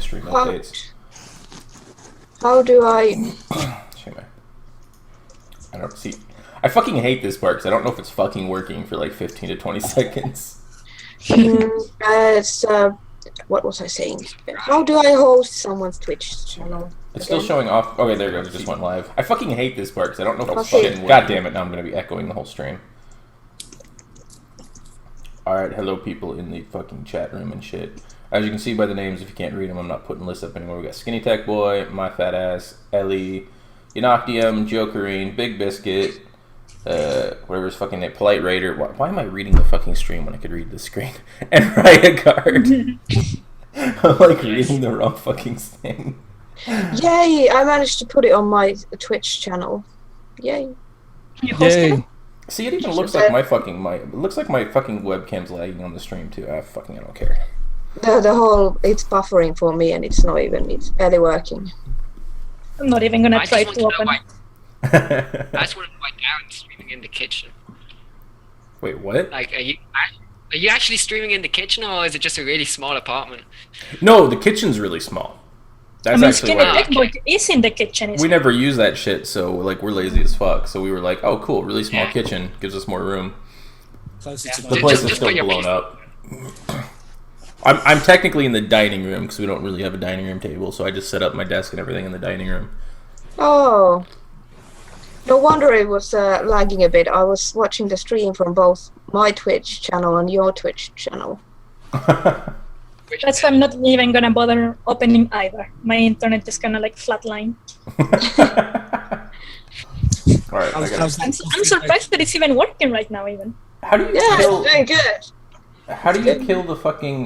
stream updates. How do I... I don't see... I fucking hate this part because I don't know if it's fucking working for like 15 to 20 seconds. What was I saying? How do I host someone's Twitch channel? It's still showing off. Okay, there it goes. It just went live. I fucking hate this part because I don't know if it's fucking working. God damn it, now I'm going to be echoing the whole stream. Alright, hello people in the fucking chat room and shit. As you can see by the names, if you can't read them, I'm not putting lists up anymore. We got Skinny Tech Boy, My Fat Ass, Ellie, Inoctium, Jokerine, Big Biscuit, whatever his fucking name, Polite Raider. Why am I reading the fucking stream when I could read the screen? And Riot Guard. I'm like reading the wrong fucking thing. Yay! I managed to put it on my Twitch channel. Yay! Yay! See, it even looks like my fucking it looks like my fucking webcam's lagging on the stream too. I don't care. The whole it's buffering for me, and it's barely working. I'm not even gonna try to open it. I just want to know why Darren's streaming in the kitchen. Wait, what? Like, are you actually streaming in the kitchen, or is it just a really small apartment? No, the kitchen's really small. That's actually Skinny why Tech Boy is in the kitchen. we never use that shit. So like we're lazy as fuck. So we were like, oh cool, really small kitchen gives us more room. The place is still blown up. I'm technically in the dining room because we don't really have a dining room table. So I just set up my desk and everything in the dining room. Oh. No wonder it was lagging a bit. I was watching the stream from both my Twitch channel and your Twitch channel. That's why I'm not even gonna bother opening either. My internet is gonna like flatline. Alright, I'm surprised that it's even working right now. Even. How do you Yeah, kill? it's doing good. How do you kill the fucking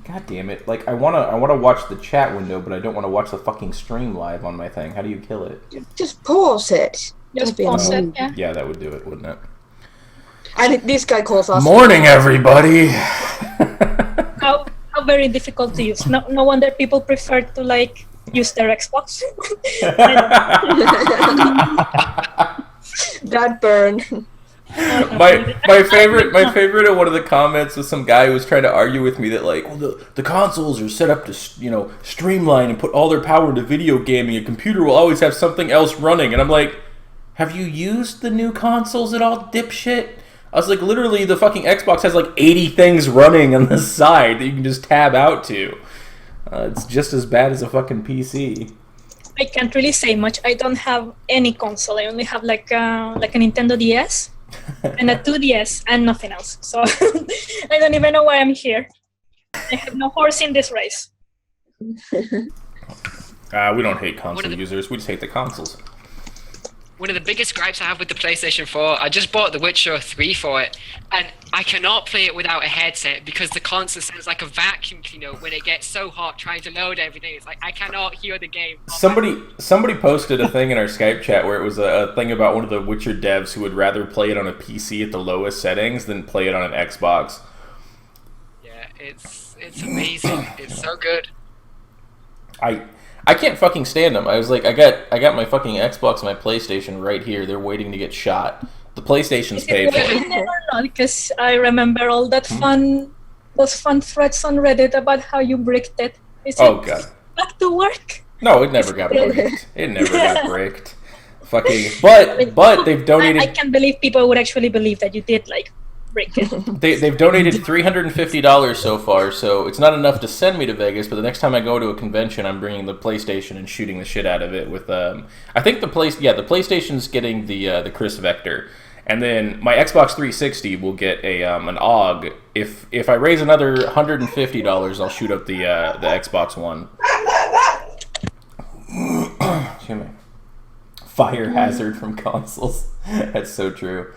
God damn it! Like I wanna watch the chat window, but I don't want to watch the fucking stream live on my thing. How do you kill it? Just pause it. Just pause it. Yeah. Yeah, that would do it, wouldn't it? And this guy calls us. Morning, everybody. How very difficult to use. No wonder people prefer to like use their Xbox. That burn. my favorite in one of the comments was some guy who was trying to argue with me that like, well, the consoles are set up to streamline and put all their power into video gaming. A computer will always have something else running, and I'm like, have you used the new consoles at all, dipshit? I was like, literally, the fucking Xbox has like 80 things running on the side that you can just tab out to. It's just as bad as a fucking PC. I can't really say much. I don't have any console. I only have like a Nintendo DS and a 2DS and nothing else. So I don't even know why I'm here. I have no horse in this race. We don't hate console users. We just hate the consoles. One of the biggest gripes I have with the PlayStation 4, I just bought The Witcher 3 for it, and I cannot play it without a headset because the console sounds like a vacuum cleaner when it gets so hot trying to load everything. It's like I cannot hear the game. Somebody posted a thing in our Skype chat where it was a thing about one of the Witcher devs who would rather play it on a PC at the lowest settings than play it on an Xbox. Yeah, it's amazing. It's so good. I can't fucking stand them. I was like, I got my fucking Xbox and my PlayStation right here. They're waiting to get shot. The PlayStation's paid for it. Because I remember all that those fun threads on Reddit about how you bricked it. Is oh it god. Back to work? No, it never got bricked. It never got bricked. Fucking. But they've donated. I can't believe people would actually believe that you did like break it. They've donated $350 so far, so it's not enough to send me to Vegas. But the next time I go to a convention, I'm bringing the PlayStation and shooting the shit out of it with. I think the PlayStation's getting the Chris Vector, and then my Xbox 360 will get an AUG. If I raise another $150, I'll shoot up the Xbox One. Excuse me. Fire hazard from consoles. That's so true.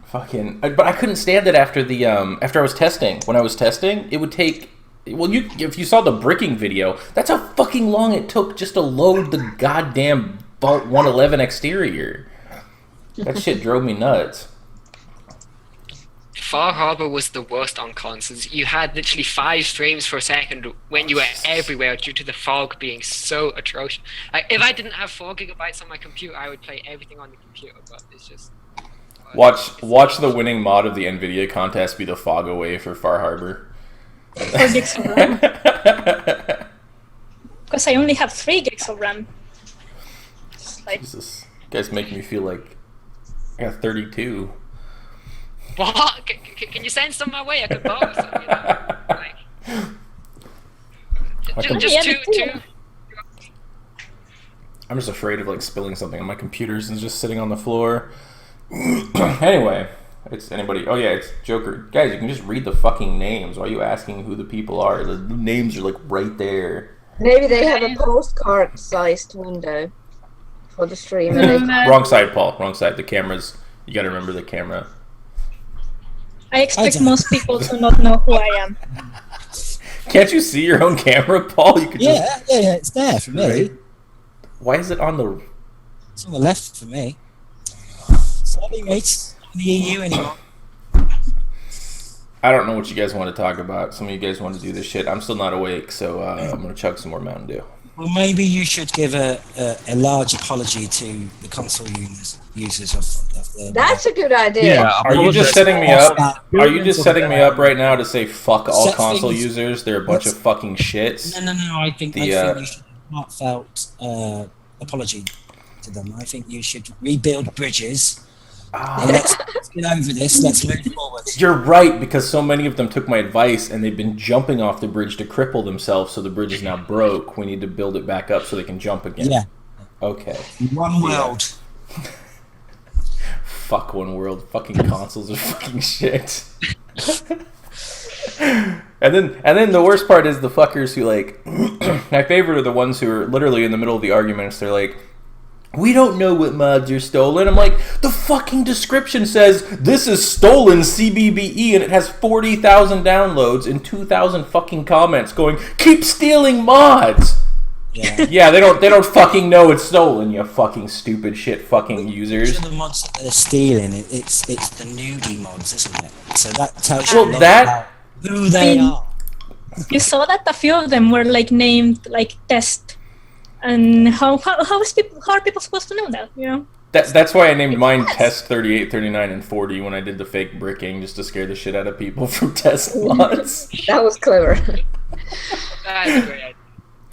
Fucking, but I couldn't stand it after I was testing. When I was testing, it would take. Well, if you saw the bricking video, that's how fucking long it took just to load the goddamn Vault 111 exterior. That shit drove me nuts. Far Harbor was the worst on consoles. You had literally 5 frames per second when you were everywhere due to the fog being so atrocious. Like, if I didn't have 4 gigabytes on my computer, I would play everything on the computer, but it's just... Watch the winning mod of the NVIDIA contest be the fog away for Far Harbor. 4 gigs of RAM. Because I only have 3 gigs of RAM. It's like, Jesus, you guys make me feel like I got 32. What? Can you send some my way? I could borrow some. You know? Like, just two. I'm just afraid of like spilling something on my computers and just sitting on the floor. Anyway, it's anybody. Oh yeah, it's Joker. Guys, you can just read the fucking names. Why are you asking who the people are? The names are like right there. Maybe they have a postcard-sized window for the stream. Wrong side, Paul. Wrong side. The cameras. You got to remember the camera. I expect most people to not know who I am. Can't you see your own camera, Paul? You could yeah, it's there for me. Right? Why is it on the... It's on the left for me. Sorry, mate. In the EU anymore. I don't know what you guys want to talk about. Some of you guys want to do this shit. I'm still not awake, so I'm going to chug some more Mountain Dew. Well, maybe you should give a large apology to the console users of the... That's a good idea. Yeah, Are you just setting me up? Are you just setting me that. up right now to say fuck all Set console things- users? They're a bunch of fucking shits. No. I think you should heartfelt apology to them. I think you should rebuild bridges. And let's get over this. Let's move forward. You're right, because so many of them took my advice and they've been jumping off the bridge to cripple themselves, so the bridge is now broke. We need to build it back up so they can jump again. Yeah. Okay. One world. Fuck one world. Fucking consoles are fucking shit. And then the worst part is the fuckers who like my favorite are the ones who are literally in the middle of the arguments. They're like, we don't know what mods are stolen. I'm like, the fucking description says this is stolen CBBE and it has 40,000 downloads and 2,000 fucking comments going, keep stealing mods. Yeah. Yeah, they don't fucking know it's stolen, you fucking stupid shit fucking users. The mods that they're stealing, it's the nudie mods, isn't it? So that tells Well, you a lot that- about who they are. You saw that a few of them were like named like test, and how are people supposed to know that? You know. That's why I named mine Test 38, 39, and 40 when I did the fake bricking, just to scare the shit out of people from test mods. That was clever. That's a great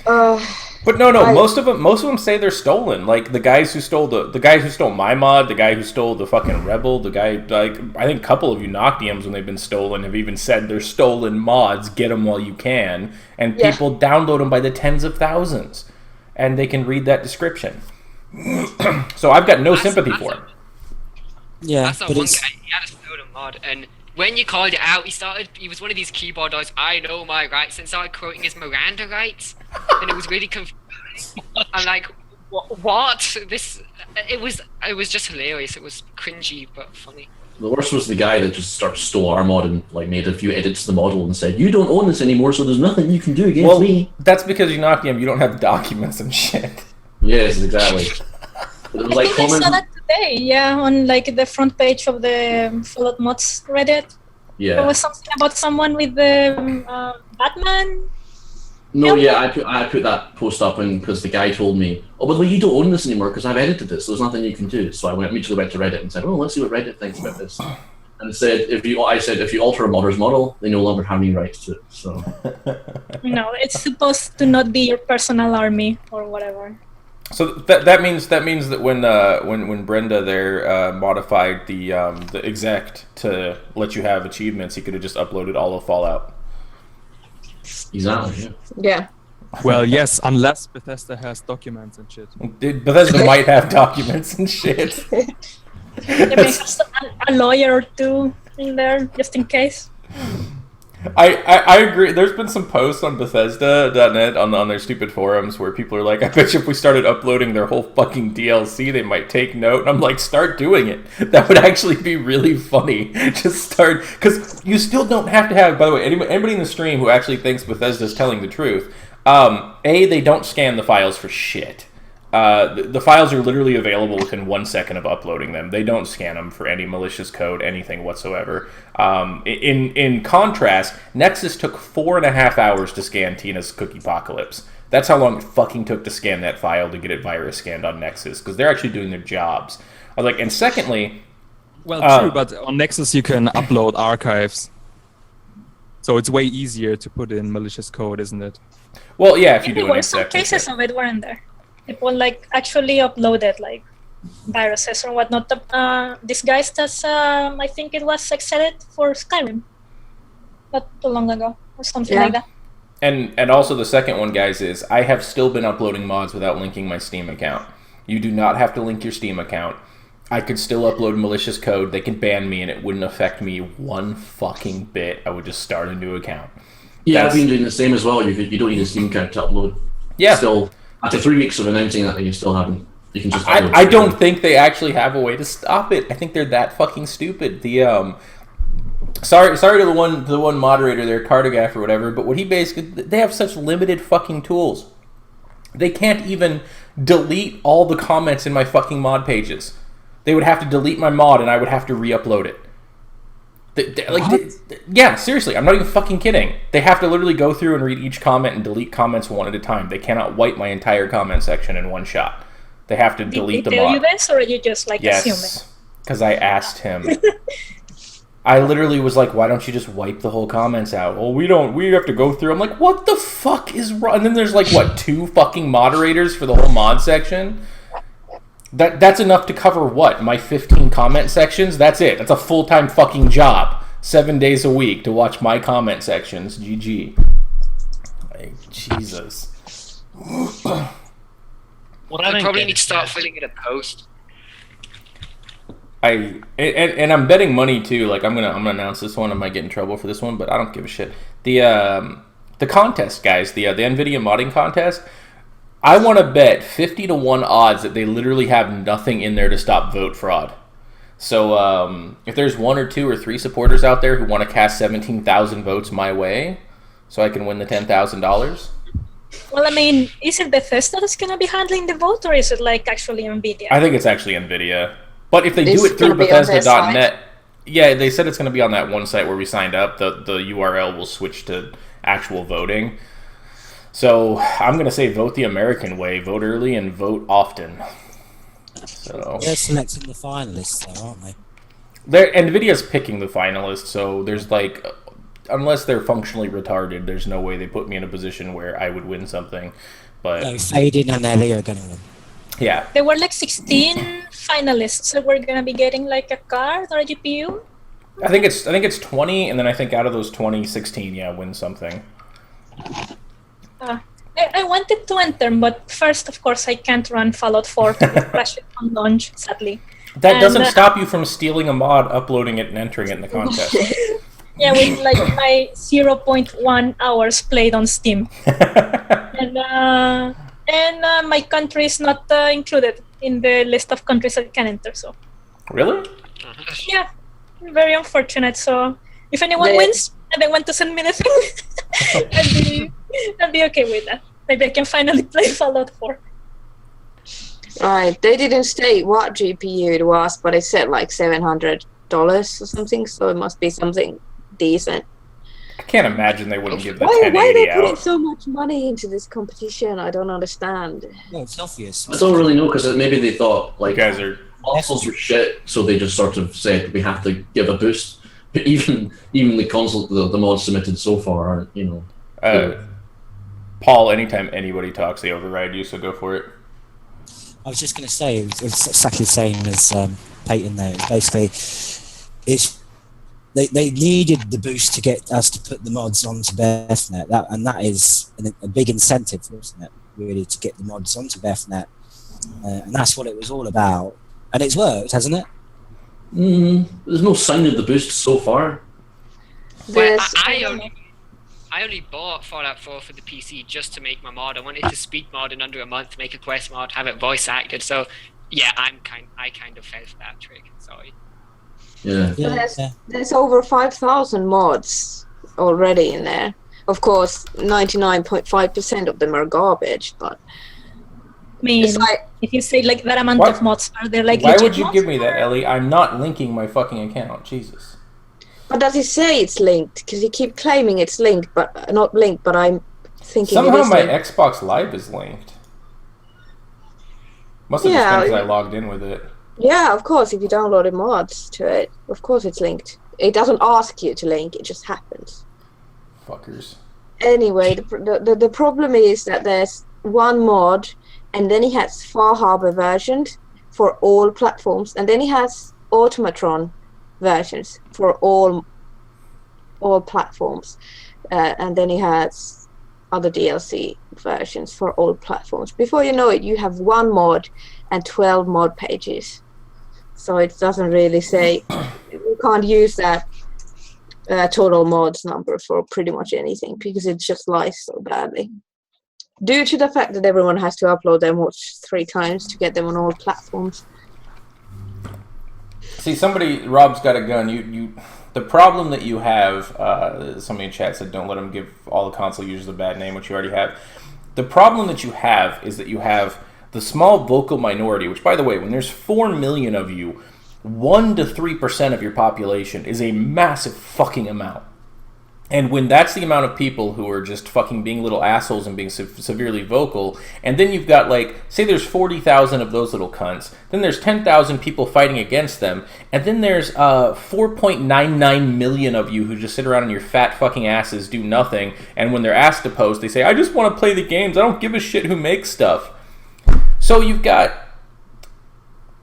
idea. But no, most of them say they're stolen. Like the guys who stole the guys who stole my mod, the guy who stole the fucking Rebel, the guy like I think a couple of you Noctiums when they've been stolen have even said they're stolen mods. Get them while you can, and people download them by the tens of thousands, and they can read that description. So I've got no sympathy for him. Yeah, I saw but one it's guy, he had a stolen mod, and when you called it out, he was one of these keyboarders, I know my rights, and started quoting his Miranda rights, and it was really confusing. I'm like, what? It was just hilarious. It was cringy, but funny. The worst was the guy that just stole our mod and like made a few edits to the model and said, you don't own this anymore, so there's nothing you can do against me. That's because you Noctium, you don't have documents and shit. Yes, exactly. But it was like I saw that today, yeah, on like the front page of the Fallout Mods Reddit. There yeah. was something about someone with the Batman. No, yeah, I put that post up in because the guy told me, oh, by the way, you don't own this anymore because I've edited this, so there's nothing you can do. So I immediately went to Reddit and said, oh, let's see what Reddit thinks about this. And it said, if you alter a modder's model, they no longer have any rights to it. So No, it's supposed to not be your personal army or whatever. So that means that when Brenda there modified the exec to let you have achievements, he could have just uploaded all of Fallout. exactly, yeah. Yeah. Well, yes, unless Bethesda has documents and shit. Bethesda might have documents and shit. They may have a lawyer or two in there just in case. I agree. There's been some posts on Bethesda.net on their stupid forums where people are like, I bet you if we started uploading their whole fucking DLC, they might take note. And I'm like, start doing it. That would actually be really funny. Just start, because you still don't have to have, by the way, anybody in the stream who actually thinks Bethesda's telling the truth, they don't scan the files for shit. The files are literally available within 1 second of uploading them. They don't scan them for any malicious code, anything whatsoever. In contrast, Nexus took 4.5 hours to scan Tina's Cookie Apocalypse. That's how long it fucking took to scan that file to get it virus scanned on Nexus, because they're actually doing their jobs. I was like, and secondly... Well, true, but on Nexus you can upload archives. So it's way easier to put in malicious code, isn't it? Well, yeah, if you There do an were some exec. cases of it, weren't there? People like actually uploaded like viruses or whatnot, disguised as I think it was Exedit for Skyrim, not too long ago or something like that. And also the second one, guys, is I have still been uploading mods without linking my Steam account. You do not have to link your Steam account. I could still upload malicious code. They could ban me, and it wouldn't affect me one fucking bit. I would just start a new account. Yeah, I've been doing the same as well. You don't need a Steam account to upload. Yeah. Still, after 3 weeks of announcing that, you still haven't. You can just. I don't think they actually have a way to stop it. I think they're that fucking stupid. The sorry to the one moderator there, Cartograph or whatever, but what he basically, they have such limited fucking tools. They can't even delete all the comments in my fucking mod pages. They would have to delete my mod, and I would have to re-upload it. Yeah, seriously, I'm not even fucking kidding. They have to literally go through and read each comment and delete comments one at a time. They cannot wipe my entire comment section in one shot. They have to delete the mod. Did they tell you this, or are you just like assuming? Yes, because I asked him. I literally was like, "Why don't you just wipe the whole comments out?" Well, we have to go through. I'm like, "What the fuck is wrong?" And then there's like, what, 2 fucking moderators for the whole mod section? That's enough to cover what? My 15 comment sections? That's it. That's a full-time fucking job. 7 days a week to watch my comment sections. GG. Like, Jesus. I probably need to start filling in a post. And I'm betting money too. Like I'm gonna announce this one. I might get in trouble for this one, but I don't give a shit. The contest, guys, the NVIDIA modding contest. I want to bet 50 to 1 odds that they literally have nothing in there to stop vote fraud. So if there's 1 or 2 or 3 supporters out there who want to cast 17,000 votes my way, so I can win the $10,000. Well, I mean, is it Bethesda that's gonna be handling the vote, or is it like actually NVIDIA? I think it's actually NVIDIA. But if they It's do it through gonna be on their Bethesda.net, yeah, they said it's going to be on that one site where we signed up. The URL will switch to actual voting. So I'm going to say vote the American way. Vote early and vote often. So They're selecting the finalists, though, aren't they? NVIDIA's picking the finalists, so there's like, unless they're functionally retarded, there's no way they put me in a position where I would win something. But No, Fading and Ellie are going to win. yeah. There were like 16 finalists, so we're gonna be getting like a card or a GPU. I think it's 20, and then I think out of those 20, 16, win something. I wanted to enter, but first, of course, I can't run Fallout 4 to crash it on launch, sadly. That doesn't stop you from stealing a mod, uploading it, and entering it in the contest. Yeah, with like my 0.1 hours played on Steam. And my country is not included in the list of countries that can enter, so. Really? Yeah, very unfortunate. So if anyone wins and they want to send me the thing, I'll be okay with that. Maybe I can finally play Fallout 4. Right, they didn't state what GPU it was, but it said like $700 or something, so it must be something decent. I can't imagine they wouldn't give the Why are 1080 they putting out. so much money into this competition? I don't understand. No, it's obvious. I don't really know because maybe they thought like You guys are... consoles were shit, so they just sort of said we have to give a boost. But even the console, the mods submitted so far aren't, Paul, anytime anybody talks, they override you, so go for it. I was just going to say, it's exactly the same as Peyton there. It's basically, they needed the boost to get us to put the mods onto BethNet, and that is a big incentive, wasn't it, really, to get the mods onto BethNet. And that's what it was all about. And it's worked, hasn't it? There's no sign of the boost so far. Well, There's- I only bought Fallout 4 for the PC just to make my mod. I wanted to speed mod in under a month, make a quest mod, have it voice acted. So, yeah, I kind of fell for that trick. Sorry. Yeah. There's over 5,000 mods already in there. Of course, 99.5% of them are garbage, but I mean, it's like, if you say like that amount What? of mods, are there like Why legit would you mods? give me that, Ellie? I'm not linking my fucking account. Jesus. but does it say it's linked? Because you keep claiming it's linked, but not linked. But I'm thinking Somehow it is my linked. Xbox Live is linked. Must have just been because I logged in with it. Yeah, of course. If you downloaded mods to it, of course it's linked. It doesn't ask you to link; it just happens. Fuckers. Anyway, the problem is that there's one mod, and then he has Far Harbor versions for all platforms, and then he has Automatron versions for all platforms, and then he has other DLC versions for all platforms. Before you know it, you have one mod and 12 mod pages. So it doesn't really say you can't use that total mods number for pretty much anything because it just lies so badly. Due to the fact that everyone has to upload their mods 3 times to get them on all platforms. See, Rob's got a gun. The problem that you have, somebody in chat said don't let him give all the console users a bad name, which you already have. The problem that you have is that you have the small vocal minority, which, by the way, when there's 4 million of you, 1 to 3% of your population is a massive fucking amount. And when that's the amount of people who are just fucking being little assholes and being severely vocal, and then you've got, like, say there's 40,000 of those little cunts, then there's 10,000 people fighting against them, and then there's 4.99 million of you who just sit around on your fat fucking asses, do nothing, and when they're asked to post, they say, I just want to play the games, I don't give a shit who makes stuff. So you've got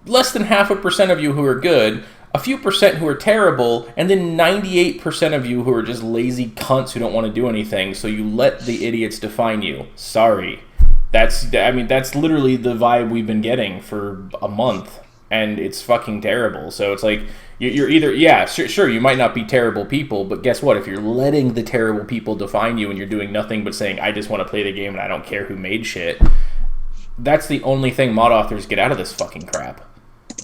less than 0.5% of you who are good, a few percent who are terrible, and then 98% of you who are just lazy cunts who don't want to do anything, so you let the idiots define you. Sorry. That's literally the vibe we've been getting for a month, and it's fucking terrible. So it's like, you're either, yeah, sure, you might not be terrible people, but guess what? If you're letting the terrible people define you and you're doing nothing but saying, I just want to play the game and I don't care who made shit, that's the only thing mod authors get out of this fucking crap.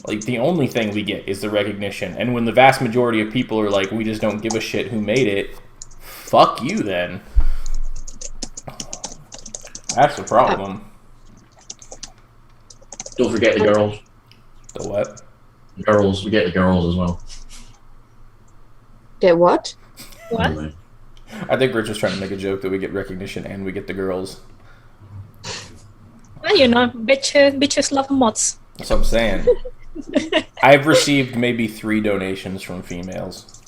Like, the only thing we get is the recognition. And when the vast majority of people are like, we just don't give a shit who made it, fuck you then. That's the problem. Don't forget the girls. The what? Girls. We get the girls as well. Get what? What? Anyway. I think Rich was trying to make a joke that we get recognition and we get the girls. Well, you know, bitches love mods. That's what I'm saying. I've received maybe 3 donations from females.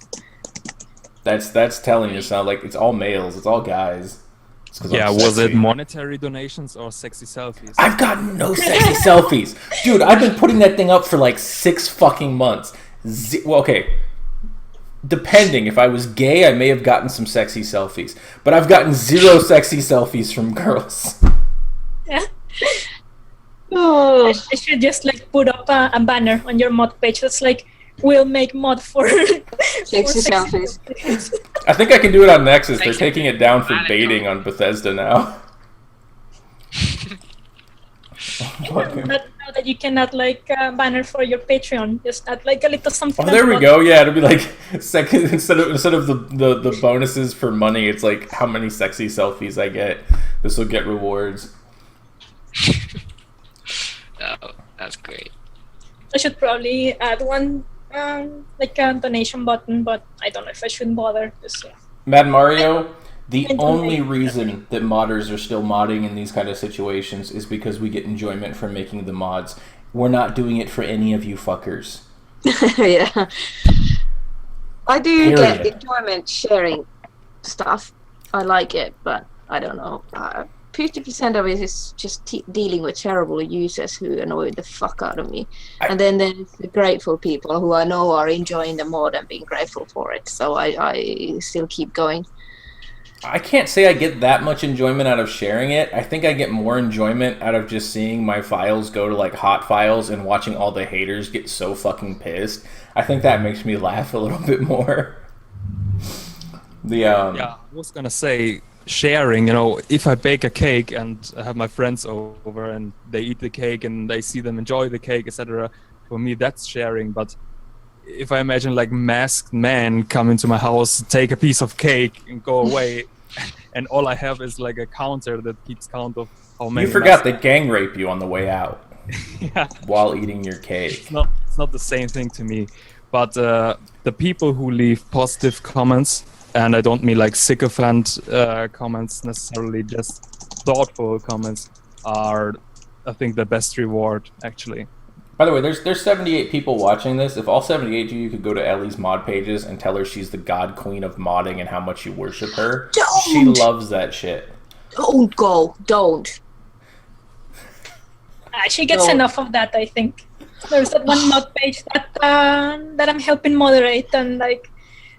That's telling you something. Like, it's all males, it's all guys. It's Yeah, was it monetary donations or sexy selfies? I've gotten no sexy selfies. Dude, I've been putting that thing up for like 6 fucking months. Well, okay. Depending, if I was gay, I may have gotten some sexy selfies. But I've gotten 0 sexy selfies from girls. Yeah. Oh. I should just like put up a banner on your mod page that's like, we'll make mod for Sexy selfies. I think I can do it on Nexus. They're taking it down for baiting on Bethesda now. Now that you cannot like banner for your Patreon, just add like a little something. Oh, there we go. Yeah, it'll be like second instead of the bonuses for money. It's like how many sexy selfies I get. This will get rewards. Oh, that's great. I should probably add one, like a donation button, but I don't know if I should bother. Just, yeah. Mad Mario, the I don't only know. reason that modders are still modding in these kind of situations is because we get enjoyment from making the mods. We're not doing it for any of you fuckers. Yeah. I do Period. get enjoyment sharing stuff. I like it, but I don't know. 50% of it is just dealing with terrible users who annoy the fuck out of me. And then there's the grateful people who I know are enjoying the mod and being grateful for it. So I still keep going. I can't say I get that much enjoyment out of sharing it. I think I get more enjoyment out of just seeing my files go to like hot files and watching all the haters get so fucking pissed. I think that makes me laugh a little bit more. Yeah, I was gonna say sharing, you know, if I bake a cake and I have my friends over and they eat the cake and I see them enjoy the cake, etc., for me that's sharing. But if I imagine like masked men come into my house, take a piece of cake and go away, and all I have is like a counter that keeps count of how many. You forgot they gang rape you on the way out. Yeah. While eating your cake. It's not the same thing to me. But the people who leave positive comments, and I don't mean like sycophant comments necessarily, just thoughtful comments, are, I think, the best reward, actually. By the way, there's 78 people watching this. If all 78 of you could go to Ellie's mod pages and tell her she's the god queen of modding and how much you worship her, she loves that shit. Don't go. Don't. She gets enough of that, I think. There's that one mod page that I'm helping moderate, and like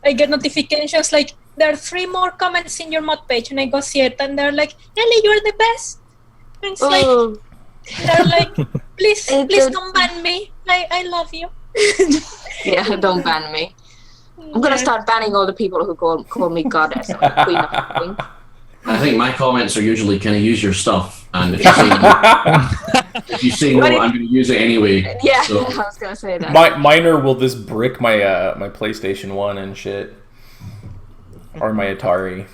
I get notifications like there are 3 more comments in your mod page, and I go see it, and they're like, Ellie, you're the best. And it's like they're like, please don't ban me. I love you. Yeah, don't ban me. I'm gonna start banning all the people who call me goddess or queen of everything. I think my comments are usually, can I use your stuff? And if you say no, I'm going to use it anyway. Yeah, so. I was gonna say that. Minor will this brick my my PlayStation 1 and shit, or my Atari.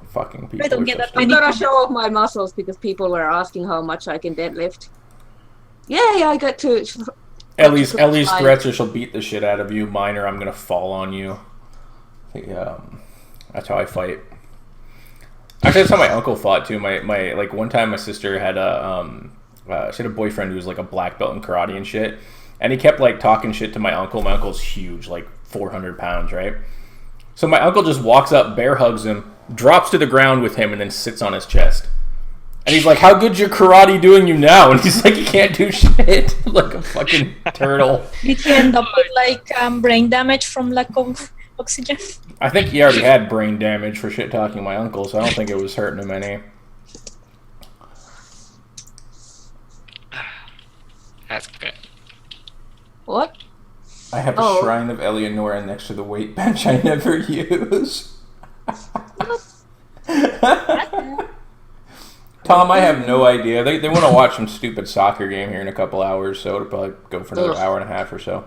Fucking people. I don't get that. I'm gonna show off my muscles because people were asking how much I can deadlift. Yeah, I got to. Ellie's threats are she'll beat the shit out of you. Minor, I'm gonna fall on you. That's how I fight. Actually, that's how my uncle fought too. My like one time my sister had she had a boyfriend who was like a black belt in karate and shit, and he kept like talking shit to my uncle. My uncle's huge, like 400 pounds, right? So my uncle just walks up, bear hugs him, drops to the ground with him, and then sits on his chest. And he's like, "How good's your karate doing you now?" And he's like, "You can't do shit," like a fucking turtle. Did he end up with like brain damage from lack of oxygen? I think he already had brain damage for shit talking my uncle, so I don't think it was hurting him any. That's good. What? I have a shrine of Eleonora next to the weight bench I never use. Tom, I have no idea. They want to watch some stupid soccer game here in a couple hours, so it'll probably go for another hour and a half or so.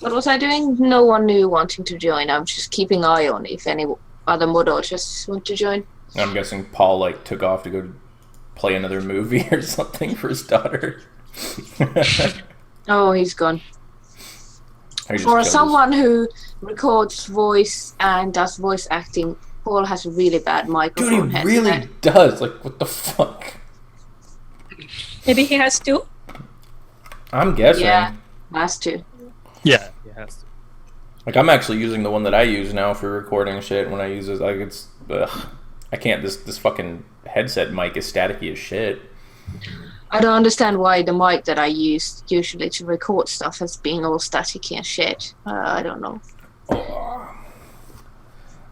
What was I doing? No one knew wanting to join. I'm just keeping an eye on if any other models want to join. I'm guessing Paul like took off to go play another movie or something for his daughter. Oh, he's gone. For someone who records voice and does voice acting, Paul has a really bad microphone. Dude, he really does. Like, what the fuck? Maybe he has 2? I'm guessing. Yeah, has to. Yeah, he has to. Like, I'm actually using the one that I use now for recording shit. When I use it, like, it's I can't. This fucking headset mic is staticky as shit. I don't understand why the mic that I use usually to record stuff has been all staticky and shit. I don't know.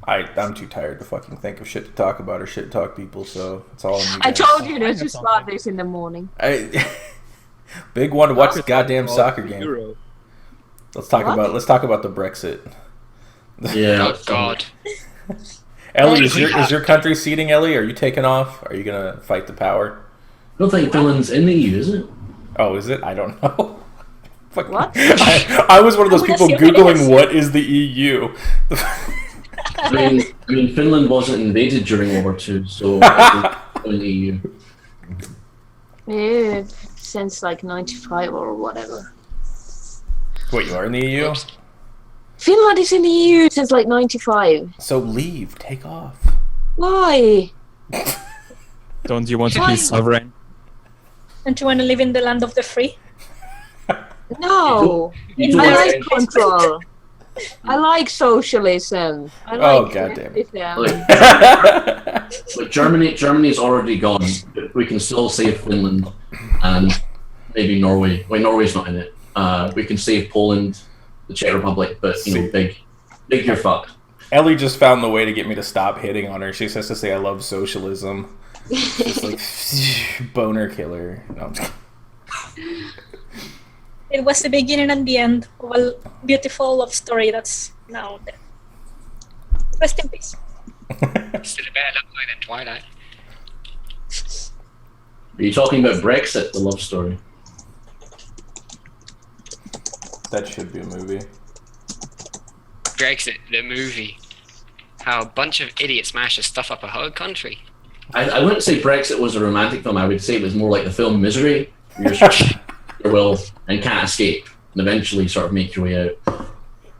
I'm too tired to fucking think of shit to talk about or shit to talk people, so it's all on you I guys. told you to just start this in the morning. Big one to watch the goddamn soccer game. Euro. Let's talk about the Brexit. Yeah. Oh God. Ellie, is your country ceding? Ellie, are you taking off? Are you gonna fight the power? I don't think Finland's in the EU, is it? Oh, is it? I don't know. What? I was one of those people Googling what is the EU. I mean, Finland wasn't invaded during World War II, so it's in the EU. Yeah, since like 95 or whatever. Wait, you are in the EU? Finland is in the EU since like 95. So leave, take off. Why? Don't you want to be sovereign? Don't you want to live in the land of the free? No. You do I it. like control. I like socialism. I like Oh, goddamn. Look, Germany's already gone. But we can still save Finland and maybe Norway. Wait, Norway's not in it. We can save Poland, the Czech Republic, but big you're fucked. Ellie just found the way to get me to stop hitting on her. She says to say I love socialism. Just like boner killer. No, I'm just kidding. It was the beginning and the end of a beautiful love story that's now dead. Rest in peace. Still a better love story than Twilight. Are you talking about Brexit, the love story? That should be a movie. Brexit, the movie. How a bunch of idiots managed to stuff up a whole country. I wouldn't say Brexit was a romantic film. I would say it was more like the film Misery. You're sort of your will and can't escape, and eventually sort of make your way out.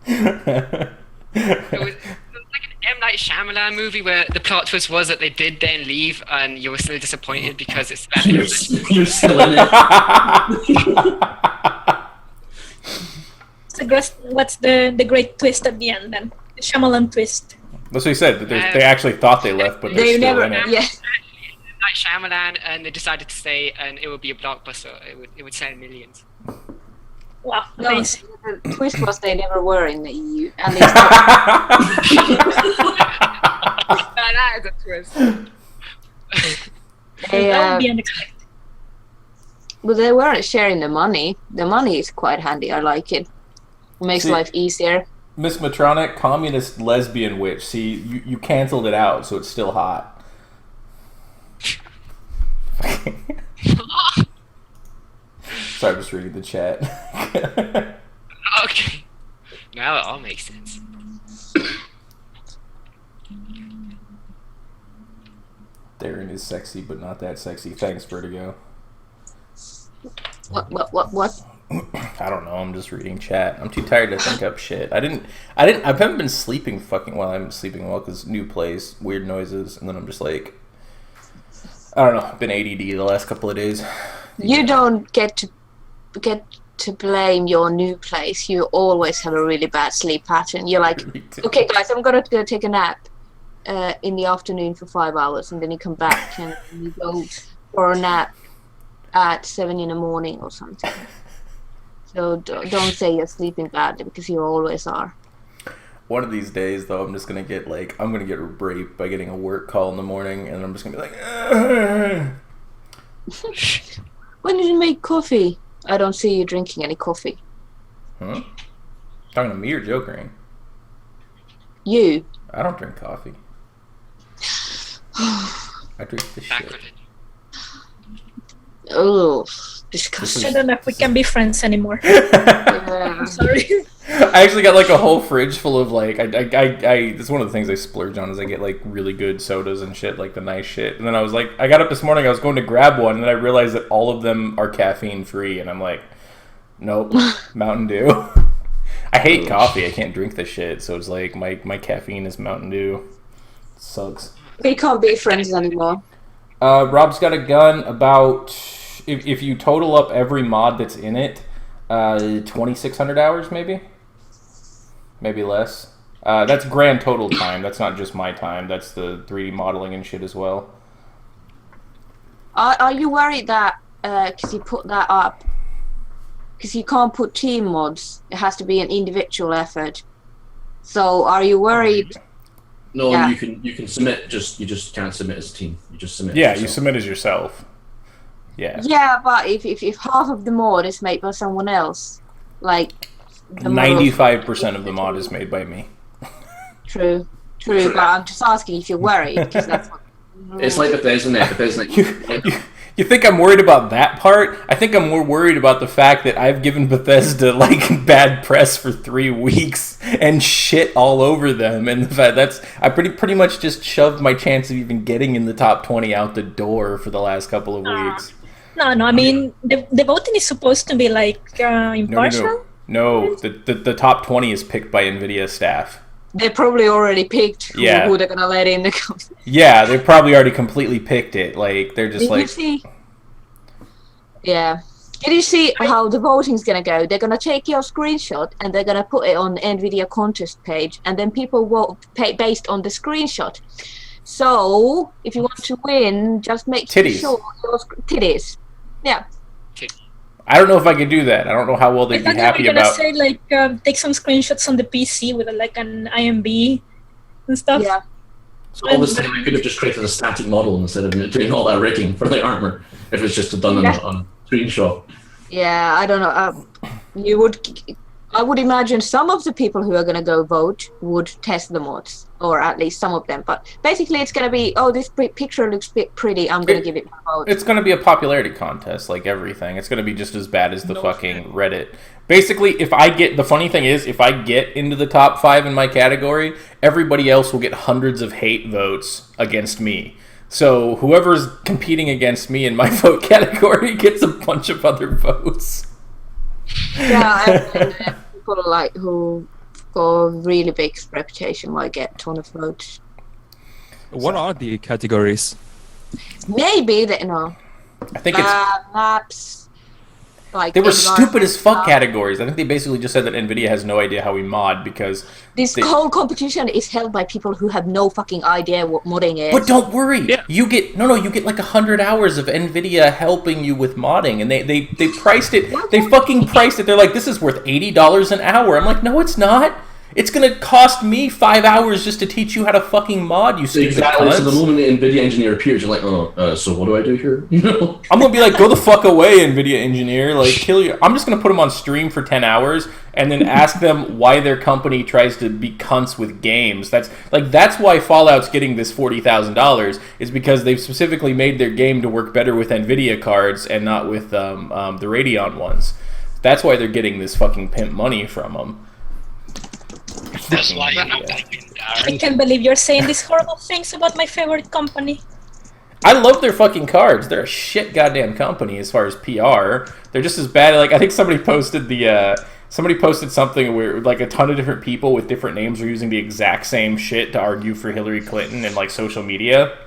It was like an M. Night Night Shyamalan movie where the plot twist was that they did then leave and you were still disappointed because it's better? You're still in it. So what's the great twist at the end then? The Shyamalan twist. That's what he said. That they actually thought they left, but they're They still never. in it. Yeah. Night Shyamalan, and they decided to stay, and it would be a blockbuster. It would sell millions. Wow, No, amazing. the twist was they never were in the EU, and they That is a twist. they, That would be unexpected. well, they weren't sharing the money. The money is quite handy. I like it. Makes See- life easier. Miss Matronic, communist lesbian witch. See, you canceled it out, so it's still hot. Sorry, I'm just reading the chat. Okay. Now it all makes sense. Darren is sexy, but not that sexy. Thanks, Vertigo. What? I don't know. I'm just reading chat. I'm too tired to think up shit. I haven't been sleeping fucking well. I'm sleeping well because new place, weird noises, and then I'm just like, I don't know. I've been ADD the last couple of days. You don't get to blame your new place. You always have a really bad sleep pattern. You're like, Me too. okay, guys, I'm gonna go take a nap in the afternoon for 5 hours, and then you come back and you go for a nap at 7 in the morning or something. So don't say you're sleeping badly because you always are. One of these days, though, I'm just gonna get raped by getting a work call in the morning, and I'm just gonna be like, "Ugh." When did you make coffee? I don't see you drinking any coffee. Huh? Talking to me or jokering? You. I don't drink coffee. I drink the shit. Sacrilege. Oh, I disgusting. don't know if we can be friends anymore. Yeah. Sorry. I actually got like a whole fridge full of like it's one of the things I splurge on is I get like really good sodas and shit, like the nice shit. And then I was like, I got up this morning, I was going to grab one, and then I realized that all of them are caffeine free, and I'm like, nope, Mountain Dew. I hate coffee. I can't drink this shit, so it's like my caffeine is Mountain Dew. Sucks. We can't be friends anymore. Rob's got a gun about if you total up every mod that's in it, 2,600 hours maybe. Maybe less. That's grand total time. That's not just my time. That's the 3D modeling and shit as well. Are you worried that because you put that up, because you can't put team mods, it has to be an individual effort. So are you worried? No, Yeah. you can submit. You just can't submit as a team. You just submit. Yeah, as you yourself. submit as yourself. Yeah. Yeah, but if half of the mod is made by someone else, like the mod- 95% of the mod is made by me. True. But I'm just asking if you're worried because that's what. It's like Bethesda net. You think I'm worried about that part? I think I'm more worried about the fact that I've given Bethesda like bad press for 3 weeks and shit all over them, and the fact I pretty much just shoved my chance of even getting in the top 20 out the door for the last couple of weeks. No. I mean, the voting is supposed to be like impartial. No. The top 20 is picked by NVIDIA staff. They probably already picked who they're gonna let in the company. Yeah, they've probably already completely picked it. Like they're just Did you see? Yeah. Did you see how the voting's gonna go? They're gonna take your screenshot and they're gonna put it on the NVIDIA contest page, and then people vote based on the screenshot. So if you want to win, just make Titties. sure your titties. Yeah. I don't know if I could do that. I don't know how well I they'd be thought you happy were gonna about. say like take some screenshots on the PC with like an IMB and stuff. Yeah. So all this time I could have just created a static model instead of doing all that rigging for the armor. If it's just done on a screenshot. Yeah, I don't know. I would imagine some of the people who are going to go vote would test the mods, or at least some of them. But basically, it's going to be, this picture looks pretty. I'm going to give it my vote. It's going to be a popularity contest, like everything. It's going to be just as bad as the fucking Reddit. Basically, if I get into the top 5 in my category, everybody else will get hundreds of hate votes against me. So whoever's competing against me in my vote category gets a bunch of other votes. Yeah, and people like who got a really big reputation might get a ton of votes. What are the categories? Maybe they no I think it's maps. Like they were stupid as fuck stuff. categories. I think they basically just said that Nvidia has no idea how we mod because This whole competition is held by people who have no fucking idea what modding is. But don't worry, Yeah. you get you get like 100 hours of Nvidia helping you with modding, and they priced it. They fucking priced it. They're like, this is worth $80 an hour. I'm like, no, it's not. It's gonna cost me 5 hours just to teach you how to fucking mod. You stupid Exactly. So the cunts. moment the NVIDIA engineer appears, you're like, so what do I do here? You know? I'm gonna be like, go the fuck away, Nvidia engineer. Like, kill you. I'm just gonna put them on stream for 10 hours and then ask them why their company tries to be cunts with games. That's why Fallout's getting this $40,000 is because they've specifically made their game to work better with Nvidia cards and not with the Radeon ones. That's why they're getting this fucking pimp money from them. That's why you're not I can't believe you're saying these horrible things about my favorite company. I love their fucking cards. They're a shit goddamn company as far as PR. They're just as bad. Like, I think somebody posted something where like a ton of different people with different names are using the exact same shit to argue for Hillary Clinton in like social media,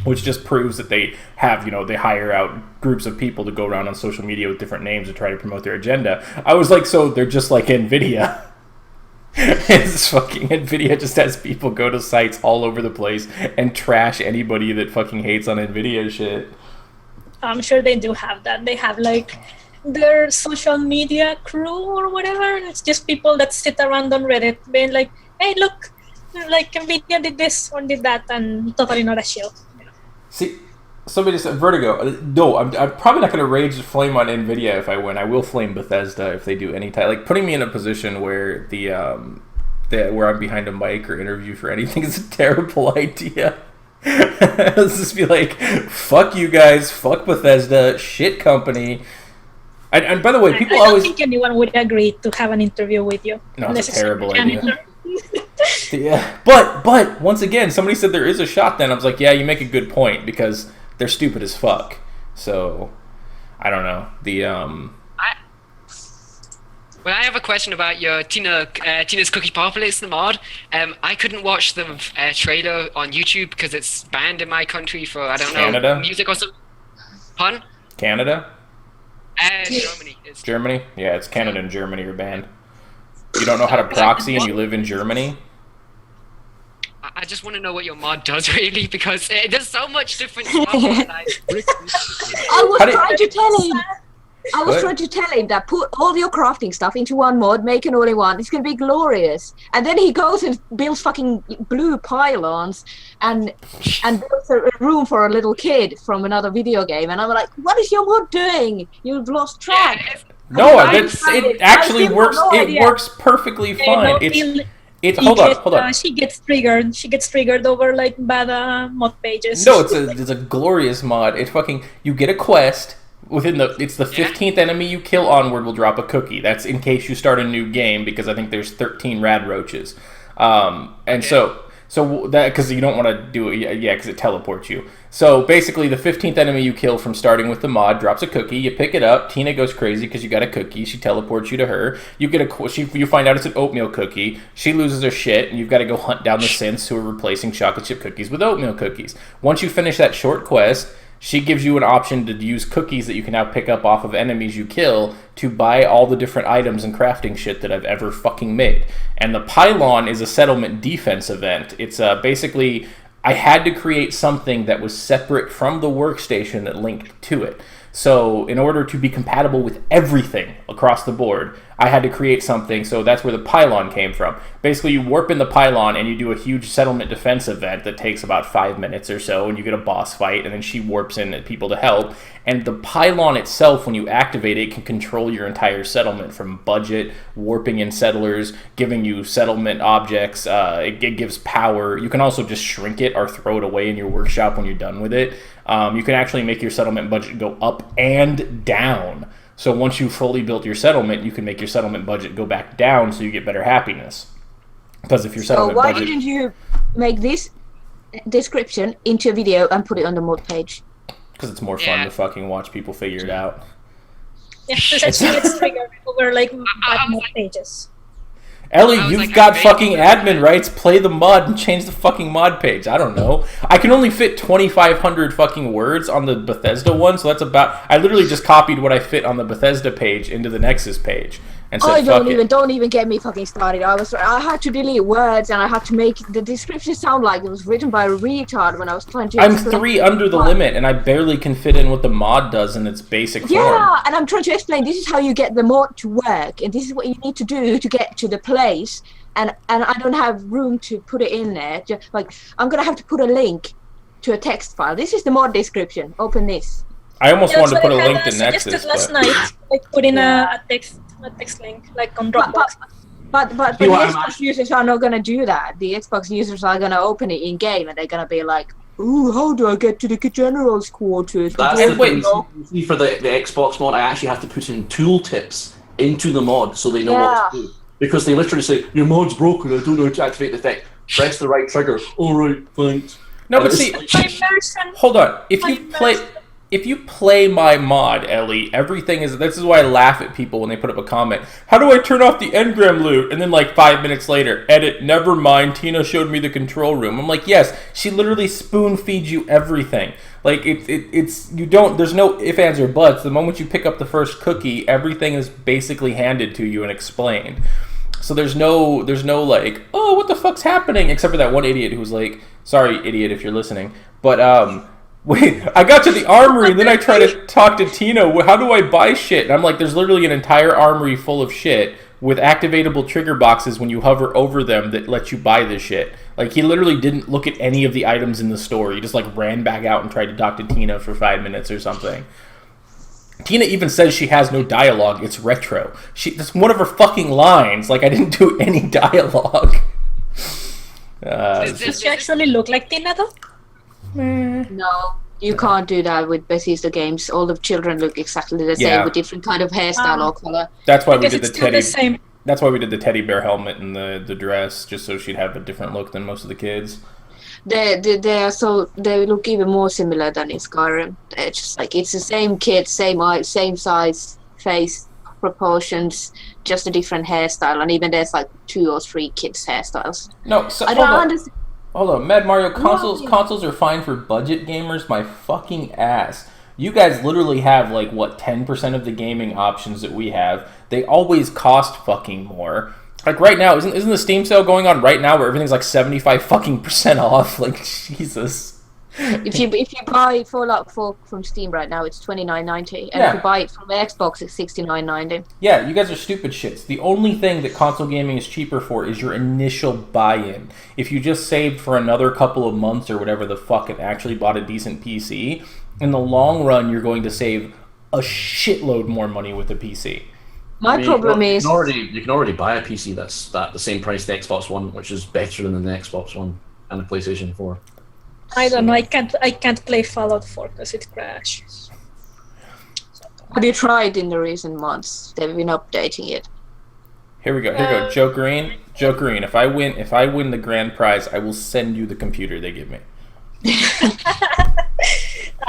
which just proves that they have, they hire out groups of people to go around on social media with different names to try to promote their agenda. I was like, so they're just like Nvidia. It's fucking Nvidia just has people go to sites all over the place and trash anybody that fucking hates on Nvidia shit. I'm sure they do have that. They have like their social media crew or whatever. It's just people that sit around on Reddit being like, hey, look, like Nvidia did this or did that, and totally not a shield. See, somebody said Vertigo. No, I'm probably not going to rage flame on Nvidia if I win. I will flame Bethesda if they do any type. Like, putting me in a position where where I'm behind a mic or interview for anything is a terrible idea. Let's just be like, fuck you guys, fuck Bethesda, shit company. And by the way, people I don't always think anyone would agree to have an interview with you. No, it's a terrible janitor. idea. Yeah, but once again, somebody said there is a shot. Then I was like, yeah, you make a good point because they're stupid as fuck. So I don't know. Well, I have a question about your Tina's Cookie Popolis, the mod. I couldn't watch the trailer on YouTube because it's banned in my country for, I don't know, Canada? music or something. Pardon? Canada? Germany. It's Germany? Yeah, it's Canada and Germany are banned. You don't know how to proxy and you live in Germany? I just want to know what your mod does, really, because there's so much different stuff. I was trying to tell him. I was What? trying to tell him that put all your crafting stuff into one mod, make an all-in-one. It's gonna be glorious. And then he goes and builds fucking blue pylons and builds a room for a little kid from another video game. And I'm like, what is your mod doing? You've lost track. No, I it actually still works. have no It idea. works perfectly fine. It's hold on. She gets triggered. She gets triggered over like bad mod pages. No, it's a glorious mod. It fucking you get a quest it's the 15th enemy you kill onward will drop a cookie. That's in case you start a new game because I think there's 13 rad roaches. So that because you don't want to do it, yeah, because it teleports you. So basically, the 15th enemy you kill from starting with the mod drops a cookie. You pick it up. Tina goes crazy because you got a cookie. She teleports you to her. You get you find out it's an oatmeal cookie. She loses her shit, and you've got to go hunt down the synths who are replacing chocolate chip cookies with oatmeal cookies. Once you finish that short quest, she gives you an option to use cookies that you can now pick up off of enemies you kill to buy all the different items and crafting shit that I've ever fucking made. And the pylon is a settlement defense event. It's basically, I had to create something that was separate from the workstation that linked to it. So in order to be compatible with everything across the board, I had to create something, so that's where the pylon came from. Basically, you warp in the pylon and you do a huge settlement defense event that takes about 5 minutes or so, and you get a boss fight, and then she warps in people to help. And the pylon itself, when you activate it, can control your entire settlement from budget, warping in settlers, giving you settlement objects. It gives power. You can also just shrink it or throw it away in your workshop when you're done with it. You can actually make your settlement budget go up and down. So once you've fully built your settlement, you can make your settlement budget go back down so you get better happiness. Because if your settlement So why budget... didn't you make this description into a video and put it on the mod page? Because it's more fun to fucking watch people figure it out. Yeah, because she gets triggered over like bad mod pages. Ellie, I was you've like, got I'm fucking baiting. admin rights. Play the mod and change the fucking mod page. I don't know. I can only fit 2,500 fucking words on the Bethesda one, so that's about. I literally just copied what I fit on the Bethesda page into the Nexus page and said, don't even get me fucking started. I had to delete words and I had to make the description sound like it was written by a retard when I was trying to. I'm 3 under the limit, and I barely can fit in what the mod does in its basic form. Yeah, and I'm trying to explain. This is how you get the mod to work, and this is what you need to do to get to the place. And I don't have room to put it in there. Just, like, I'm gonna have to put a link to a text file. This is the mod description. Open this. I almost wanted to put a That's what I link had to suggested Nexus, last but night, like put in a text link, like on Dropbox. But the Xbox users are not gonna do that. The Xbox users are gonna open it in game, and they're gonna be like, "Ooh, how do I get to the general's quarters?" That's the thing. See, for the Xbox mod, I actually have to put in tooltips into the mod so they know what to do. Because they literally say, your mod's broken, I don't know how to activate the effect. Press the right trigger. Alright, thanks. no, but see, hold on. If you play my mod, Ellie, everything is. This is why I laugh at people when they put up a comment. How do I turn off the engram loot? And then like 5 minutes later, edit. Never mind. Tina showed me the control room. I'm like, yes. She literally spoon feeds you everything. Like it's you don't. There's no ifs, ands, or buts. The moment you pick up the first cookie, everything is basically handed to you and explained. So there's no like, oh, what the fuck's happening? Except for that one idiot who was like, sorry, idiot, if you're listening, but wait, I got to the armory and then I try to talk to Tina. How do I buy shit? And I'm like, there's literally an entire armory full of shit with activatable trigger boxes when you hover over them that let you buy this shit. Like, he literally didn't look at any of the items in the store. He just like ran back out and tried to talk to Tina for 5 minutes or something. Tina even says she has no dialogue. It's retro. That's one of her fucking lines. Like, I didn't do any dialogue. Does she actually look like Tina though? No, you can't do that with Bethesda games. All the children look exactly the same with different kind of hairstyle or color. That's why we did the teddy. Same. That's why we did the teddy bear helmet and the dress, just so she'd have a different look than most of the kids. They look even more similar than in Skyrim. They're just like, it's the same kid, same eye, same size, face, proportions, just a different hairstyle, and even there's like 2 or 3 kids' hairstyles. No, so I don't understand. Hold on, Mad Mario, consoles are fine for budget gamers. My fucking ass. You guys literally have like what 10% of the gaming options that we have. They always cost fucking more. Like right now, isn't the Steam sale going on right now where everything's like 75% off? Like Jesus. If you buy Fallout 4 from Steam right now, it's $29.90, and if you buy it from Xbox, it's $69.90. Yeah, you guys are stupid shits. The only thing that console gaming is cheaper for is your initial buy-in. If you just saved for another couple of months or whatever the fuck and actually bought a decent PC, in the long run, you're going to save a shitload more money with a PC. My problem is you can already buy a PC that's the same price the Xbox One, which is better than the Xbox One and the PlayStation 4. I don't know. I can't play Fallout 4 because it crashes. Have you tried in the recent months? They've been updating it. Here we go. Joe Green. If I win the grand prize, I will send you the computer they give me.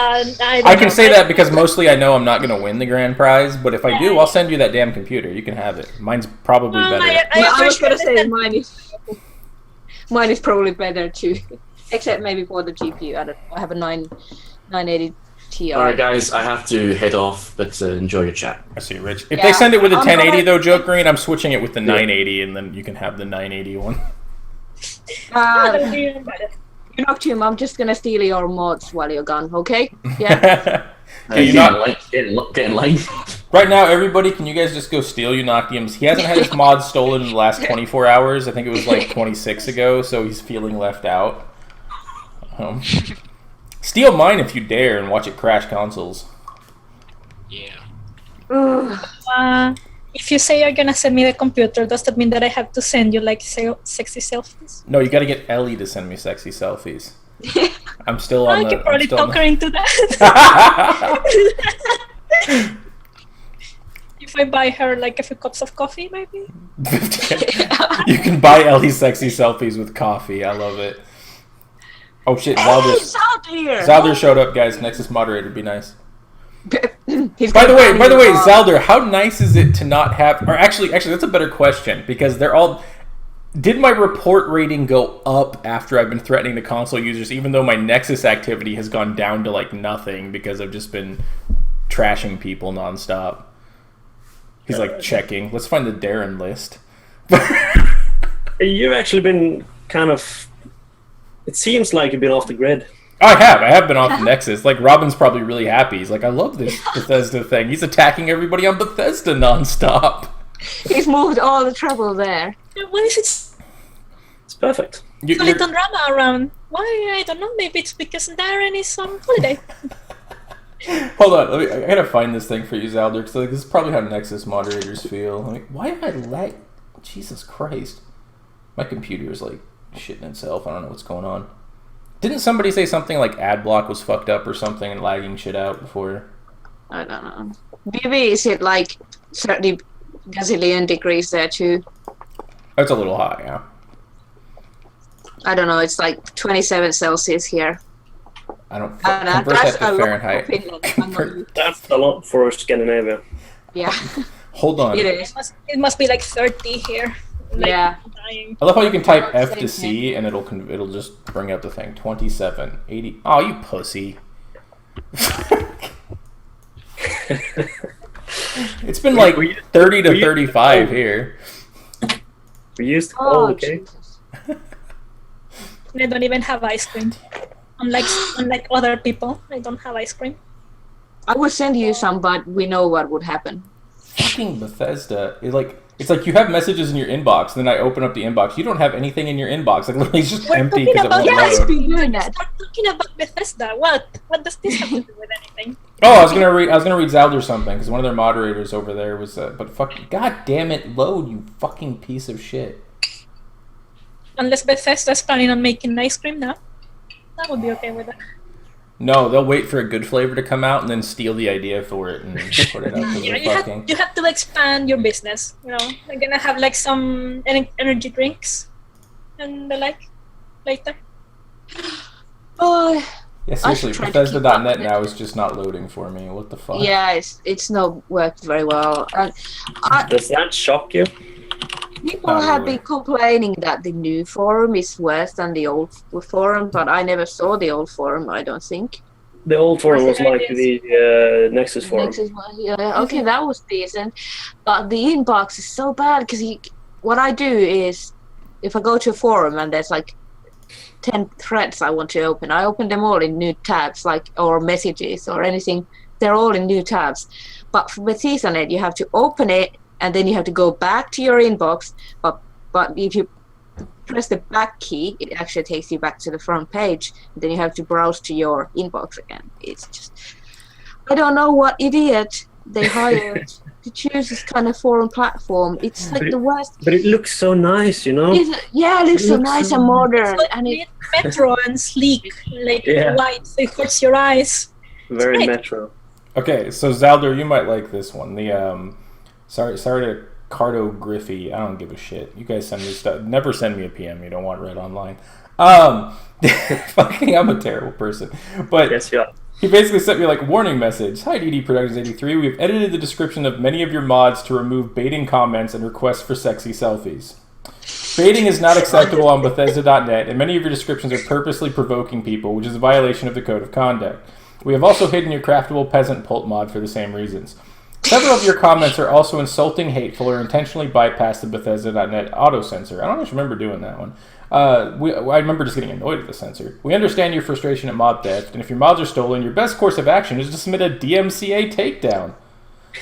I can say that because mostly I know I'm not going to win the grand prize, but if I do, I'll send you that damn computer. You can have it. Mine's probably better. I was going to say mine is probably better too, except maybe for the GPU. I have a 980 Ti. Alright guys, I have to head off, but enjoy your chat. I see, Rich. If they send it with a 1080 though, Joe Green, I'm switching it with the 980, and then you can have the 980 one. Noctium, I'm just gonna steal your mods while you're gone, okay? Yeah. Get in line. Right now, everybody, can you guys just go steal Noctium's? He hasn't had his mods stolen in the last 24 hours. I think it was like 26 ago, so he's feeling left out. Steal mine if you dare and watch it crash consoles. Yeah. If you say you're gonna send me the computer, does that mean that I have to send you like sexy selfies? No, you gotta get Ellie to send me sexy selfies. I'm still on I can probably talk her into that. If I buy her like a few cups of coffee, maybe? You can buy Ellie sexy selfies with coffee. I love it. Oh shit, Zaldir showed up, guys. Nexus moderator, be nice. By the way, Zalder, how nice is it to not have? Or actually, that's a better question because they're all. Did my report rating go up after I've been threatening the console users, even though my Nexus activity has gone down to like nothing because I've just been trashing people nonstop? He's like checking. Let's find the Darren list. You've actually been kind of. It seems like you've been off the grid. I have been off the Nexus. Like, Robin's probably really happy. He's like, I love this Bethesda thing. He's attacking everybody on Bethesda nonstop. He's moved all the trouble there. Why is it It's perfect. a little drama around? Why? I don't know. Maybe it's because Darren is on holiday. Hold on, I gotta find this thing for you, Zalder, because like, this is probably how Nexus moderators feel. Like, why am I lag? Jesus Christ. My computer is like shitting itself. I don't know what's going on. Didn't somebody say something like AdBlock was fucked up or something and lagging shit out before? I don't know. Maybe is it like 30 gazillion degrees there too? That's a little hot, yeah. I don't know. It's like 27 Celsius here. I don't convert that to Fahrenheit. That's a lot for Scandinavia. Yeah. Hold on. It is. It must be like 30 here. Like, Yeah. dying. I love how you can type F to C and it'll just bring up the thing. 27, 80. Oh, you pussy. It's been like 30 to 35 here. We used all the cake. They don't even have ice cream. Unlike other people, I don't have ice cream. I would send you some, but we know what would happen. Fucking Bethesda. It's like you have messages in your inbox, and then I open up the inbox. You don't have anything in your inbox. Like, literally, it's just empty because it won't load. Doing that. We're talking about Bethesda. What does this have to do with anything? Oh, I was gonna read Zalder something because one of their moderators over there was. But fuck, god damn it, load, you fucking piece of shit. Unless Bethesda's planning on making ice cream now, that would be okay with that. No, they'll wait for a good flavor to come out and then steal the idea for it and put it out. Yeah, you have to expand your business. You know, they're gonna have like some energy drinks and the like later. Oh, Yeah, seriously, Bethesda.net now is just not loading for me. What the fuck? yeah, it's not worked very well. Does that shock you? People Not have really. been complaining that the new forum is worse than the old forum, but I never saw the old forum, I don't think. The old forum was What's the like the Nexus forum. Nexus one, yeah, okay, that was decent. But the inbox is so bad because what I do is, if I go to a forum and there's like 10 threads I want to open, I open them all in new tabs, or messages or anything. They're all in new tabs. But for Bethesda.net, you have to open it and then you have to go back to your inbox. But if you press the back key, it actually takes you back to the front page. Then you have to browse to your inbox again. It's just, I don't know what idiot they hired to choose this kind of forum platform. It's like the worst. But it looks so nice, you know? It looks so nice and modern. So And it's metro and sleek, like Yeah. white, so it hurts your eyes. Very Right. metro. Okay, so Zalder, you might like this one. The sorry to Cardo Griffey. I don't give a shit. You guys send me stuff. Never send me a PM. You don't want read online. Fucking, I'm a terrible person. But Yes, yeah. he basically sent me like warning message. Hi DD Productions 83. We have edited the description of many of your mods to remove baiting comments and requests for sexy selfies. Baiting is not acceptable on Bethesda.net, and many of your descriptions are purposely provoking people, which is a violation of the code of conduct. We have also hidden your craftable peasant pult mod for the same reasons. Several of your comments are also insulting, hateful, or intentionally bypass the Bethesda.net auto censor. I don't just remember doing that one. I remember just getting annoyed at the censor. We understand your frustration at mod theft, and if your mods are stolen, your best course of action is to submit a DMCA takedown.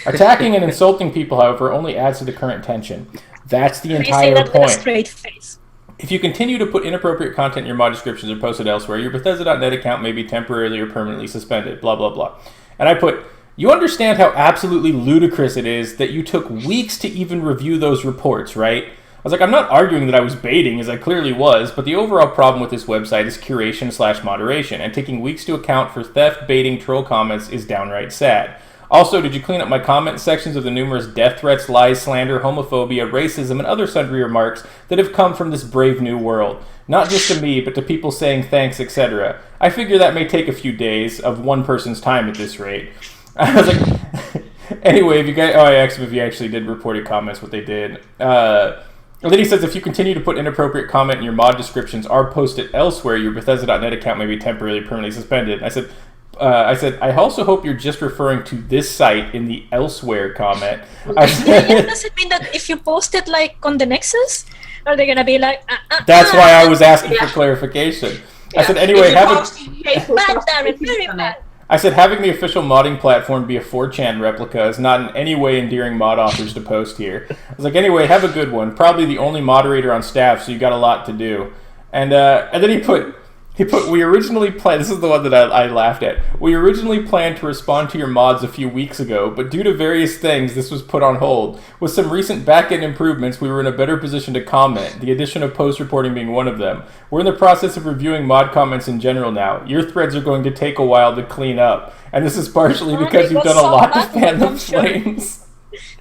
Attacking and insulting people, however, only adds to the current tension. That's the They say entire that with a point. straight face. If you continue to put inappropriate content in your mod descriptions or post it elsewhere, your Bethesda.net account may be temporarily or permanently suspended, blah, blah, blah. And I put, you understand how absolutely ludicrous it is that you took weeks to even review those reports, right? I was like, I'm not arguing that I was baiting, as I clearly was, but the overall problem with this website is curation/moderation, and taking weeks to account for theft, baiting, troll comments is downright sad. Also, did you clean up my comment sections of the numerous death threats, lies, slander, homophobia, racism, and other sundry remarks that have come from this brave new world? Not just to me, but to people saying thanks, etc. I figure that may take a few days of one person's time at this rate. I was like, Anyway, if you guys, I asked him if he actually did reported comments, what they did. And then he says, if you continue to put inappropriate comment in your mod descriptions or post it elsewhere, your Bethesda.net account may be temporarily permanently suspended. I said, I also hope you're just referring to this site in the elsewhere comment. Does it mean that if you post it like on the Nexus, are they gonna be like? That's why I was asking for clarification. I said, anyway, bad, Darren, very bad. I said, having the official modding platform be a 4chan replica is not in any way endearing mod authors to post here. I was like, anyway, have a good one. Probably the only moderator on staff, so you got a lot to do. And then he put, we originally planned, this is the one that I laughed at. We originally planned to respond to your mods a few weeks ago, but due to various things, this was put on hold. With some recent back-end improvements, we were in a better position to comment, the addition of post-reporting being one of them. We're in the process of reviewing mod comments in general now. Your threads are going to take a while to clean up, and this is partially because you've done a lot to fan the flames.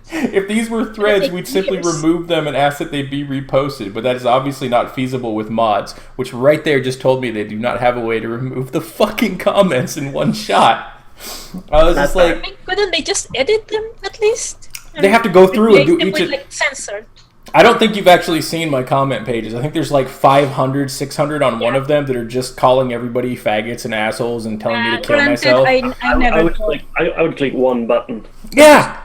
If these were threads, we'd simply remove them and ask that they be reposted, but that is obviously not feasible with mods, which right there just told me they do not have a way to remove the fucking comments in one shot. I was just like... couldn't they just edit them at least? They have to go through and do each... Like censored. I don't think you've actually seen my comment pages. I think there's like 500, 600 on one of them that are just calling everybody faggots and assholes and telling me to kill myself. I would click one button. Yeah!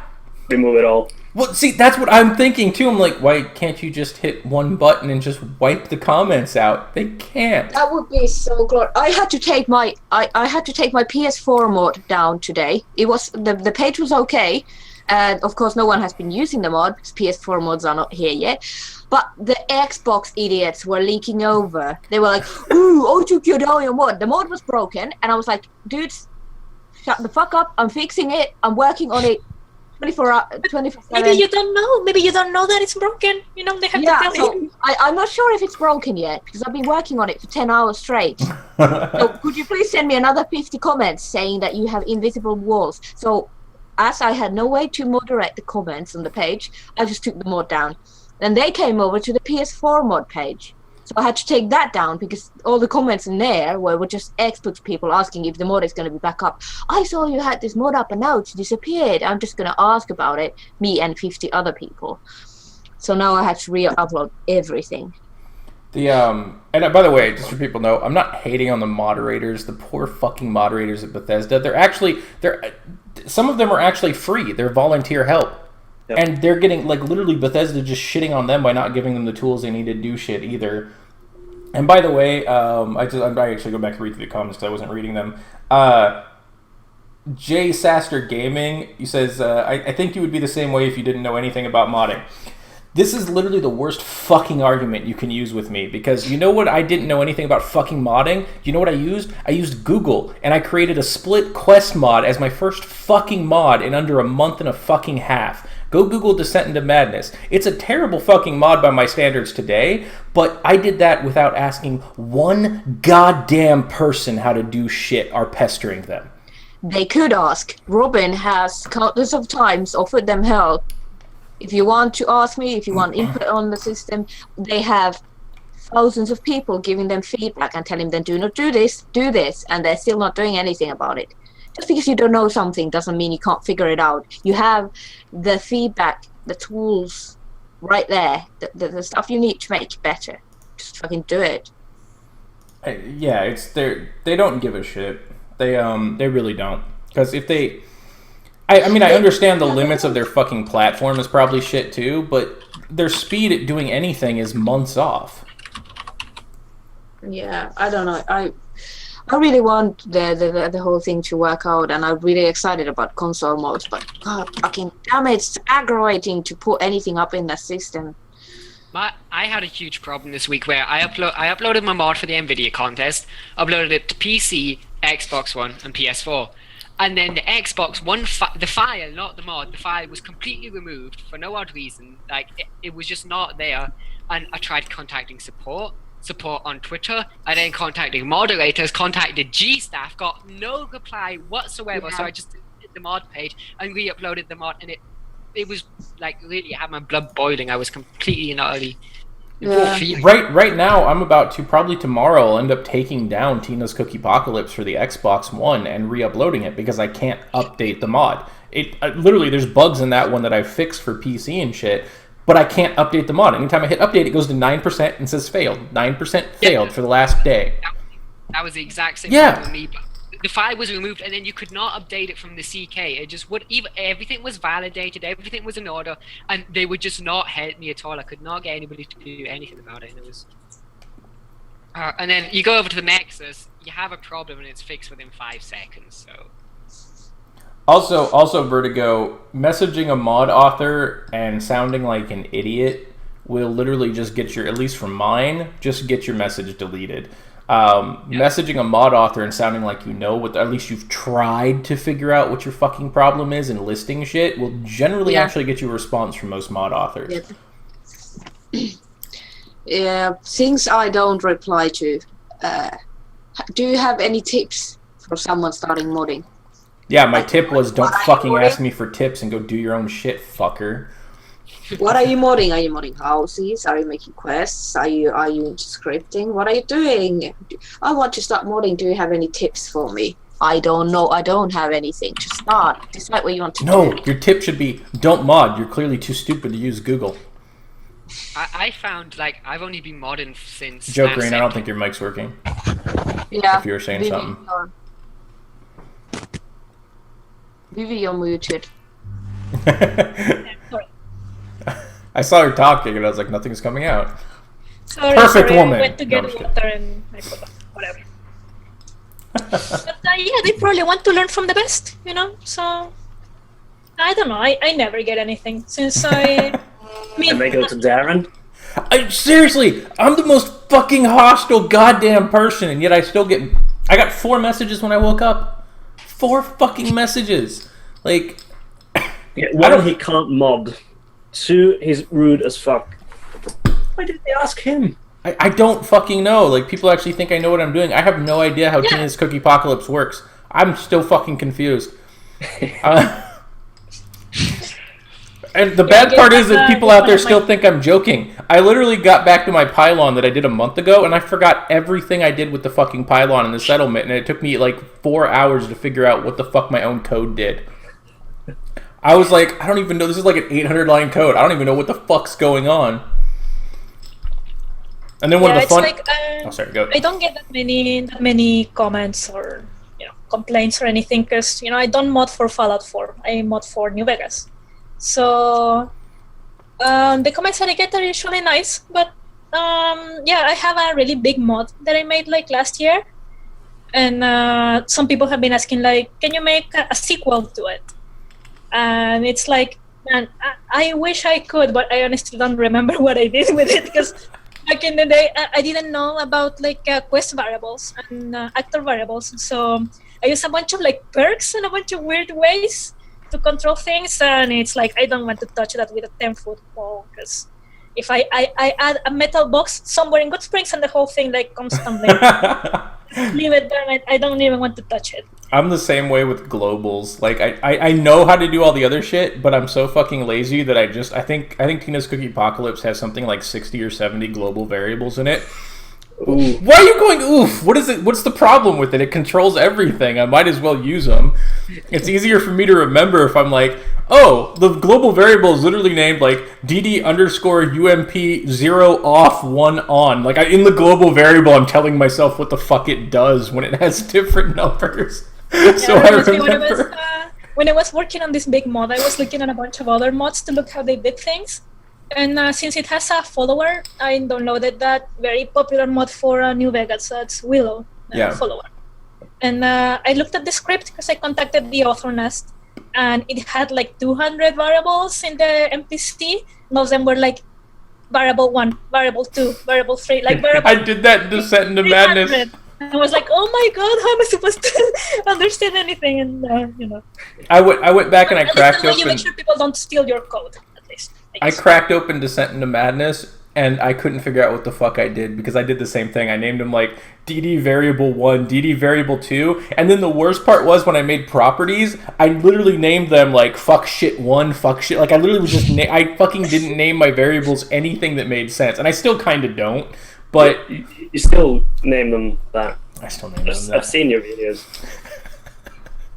Remove it all. Well, see, that's what I'm thinking too. I'm like, why can't you just hit one button and just wipe the comments out? They can't. That would be so glorious. I had to take my PS4 mod down today. It was the page was okay, and of course no one has been using the mod because PS4 mods are not here yet. But the Xbox idiots were leaking over. They were like, "Ooh, I took you down your mod." The mod was broken, and I was like, "Dudes, shut the fuck up! I'm fixing it. I'm working on it." 24/7. Maybe you don't know. Maybe you don't know that it's broken. You know, they have to tell you. I'm not sure if it's broken yet because I've been working on it for 10 hours straight. So could you please send me another 50 comments saying that you have invisible walls? So as I had no way to moderate the comments on the page, I just took the mod down. Then they came over to the PS4 mod page. So I had to take that down because all the comments in there were just Xbox people asking if the mod is going to be back up. I saw you had this mod up and now it's disappeared. I'm just going to ask about it, me and 50 other people. So now I had to re-upload everything. And by the way, just so people know, I'm not hating on the moderators, the poor fucking moderators at Bethesda. Some of them are actually free. They're volunteer help. Yep. And they're getting, like, literally Bethesda just shitting on them by not giving them the tools they need to do shit either. And by the way, I actually go back to read through the comments because I wasn't reading them. Jay Saster Gaming, he says, I think you would be the same way if you didn't know anything about modding. This is literally the worst fucking argument you can use with me because you know what? I didn't know anything about fucking modding. You know what I used? I used Google and I created a split quest mod as my first fucking mod in under a month and a fucking half. Go Google Descent into Madness. It's a terrible fucking mod by my standards today, but I did that without asking one goddamn person how to do shit or pestering them. They could ask. Robin has countless of times offered them help. If you want to ask me, if you want input on the system, they have thousands of people giving them feedback and telling them do not do this, and they're still not doing anything about it. Just because you don't know something doesn't mean you can't figure it out. You have the feedback, the tools right there, the stuff you need to make it better. Just fucking do it. Yeah, they don't give a shit. They really don't. Because if they... I mean, I understand the limits of their fucking platform is probably shit too, but their speed at doing anything is months off. Yeah, I don't know. I really want the whole thing to work out, and I'm really excited about console modes, but god fucking damn it, it's aggravating to put anything up in the system. I had a huge problem this week where I uploaded my mod for the NVIDIA contest, uploaded it to PC, Xbox One, and PS4. And then the Xbox One, the file, not the mod, the file was completely removed for no odd reason. Like, it was just not there. And I tried contacting support on Twitter, and then contacting moderators, contacted G-Staff, got no reply whatsoever. Yeah. So I just did the mod page and re-uploaded the mod, and it was like really had my blood boiling. I was completely and utterly Yeah. Right now, I'm about to, probably tomorrow, I'll end up taking down Tina's Cookie Apocalypse for the Xbox One and re-uploading it because I can't update the mod. Literally, there's bugs in that one that I fixed for PC and shit, but I can't update the mod. Anytime I hit update, it goes to 9% and says failed. 9% failed for the last day. That was the exact same problem with me. But the file was removed, and then you could not update it from the CK. It just would. Everything was validated, everything was in order, and they would just not help me at all. I could not get anybody to do anything about it, and it was. And then you go over to the Nexus, you have a problem, and it's fixed within 5 seconds. So. Also, Vertigo, messaging a mod author and sounding like an idiot will literally just get your, at least from mine, just get your message deleted. Messaging a mod author and sounding like you know what, at least you've tried to figure out what your fucking problem is and listing shit will generally actually get you a response from most mod authors. Yeah, things I don't reply to. Do you have any tips for someone starting modding? Yeah, my tip was don't fucking ask me for tips and go do your own shit, fucker. What are you modding? Are you modding houses? Are you making quests? Are you into scripting? What are you doing? I want to start modding. Do you have any tips for me? I don't know. I don't have anything. Just start. Decide what you want to do. No, your tip should be don't mod. You're clearly too stupid to use Google. I found, like, I've only been modding since... Joe Green, I don't think your mic's working. Yeah. If you were saying something. Vivi, you're muted. Sorry. I saw her talking and I was like, nothing's coming out. Perfect woman. I went to get No, I'm just water and I forgot. Whatever. But yeah, they probably want to learn from the best, you know? So, I don't know. I never get anything since I... And they go to Darren? Seriously, I'm the most fucking hostile goddamn person, and yet I still get... I got 4 messages when I woke up. 4 fucking messages. Like... Yeah, 1, he can't mod. 2, he's rude as fuck. Why did they ask him? I don't fucking know. Like, people actually think I know what I'm doing. I have no idea how Tina's Cookie Apocalypse works. I'm still fucking confused. And the bad part is that people out there still think I'm joking. I literally got back to my pylon that I did a month ago, and I forgot everything I did with the fucking pylon in the settlement, and it took me like 4 hours to figure out what the fuck my own code did. I was like, I don't even know. This is like an 800-line code. I don't even know what the fuck's going on. And then one of the fun... oh, sorry, go. I don't get that many comments or complaints or anything because I don't mod for Fallout 4. I mod for New Vegas. So the comments that I get are usually nice, but I have a really big mod that I made like last year, and some people have been asking like, can you make a sequel to it? And it's like, man, I wish I could, but I honestly don't remember what I did with it because back in the day I didn't know about like quest variables and actor variables, so I used a bunch of like perks and a bunch of weird ways to control things, and it's like I don't want to touch that with a 10-foot pole because if I add a metal box somewhere in Good Springs and the whole thing like constantly leave it there, I don't even want to touch it. I'm the same way with globals. Like I know how to do all the other shit, but I'm so fucking lazy that I think Tina's Cookie Apocalypse has something like 60 or 70 global variables in it. Ooh. Why are you going oof? What is it? What's the problem with it? It controls everything. I might as well use them. It's easier for me to remember if I'm like, oh, the global variable is literally named like DD_UMP 0 off 1 on. Like in the global variable, I'm telling myself what the fuck it does when it has different numbers. So I remember. When I was working on this big mod, I was looking at a bunch of other mods to look how they did things. And since it has a follower, I downloaded that very popular mod for New Vegas. That's Willow, follower. And I looked at the script because I contacted the author nest, and it had like 200 variables in the MPC. Most of them were like variable 1, variable 2, variable 3, like variable. I did that in Descent into Madness. I was like, oh my god, how am I supposed to understand anything? And I went back and I cracked open. You make sure people don't steal your code. I cracked open Descent into Madness, and I couldn't figure out what the fuck I did because I did the same thing. I named them like DD variable 1, DD variable 2, and then the worst part was when I made properties, I literally named them like fuck shit 1, fuck shit. Like I literally was just I fucking didn't name my variables anything that made sense, and I still kind of don't. But you still name them that. I still name them that. I've seen your videos.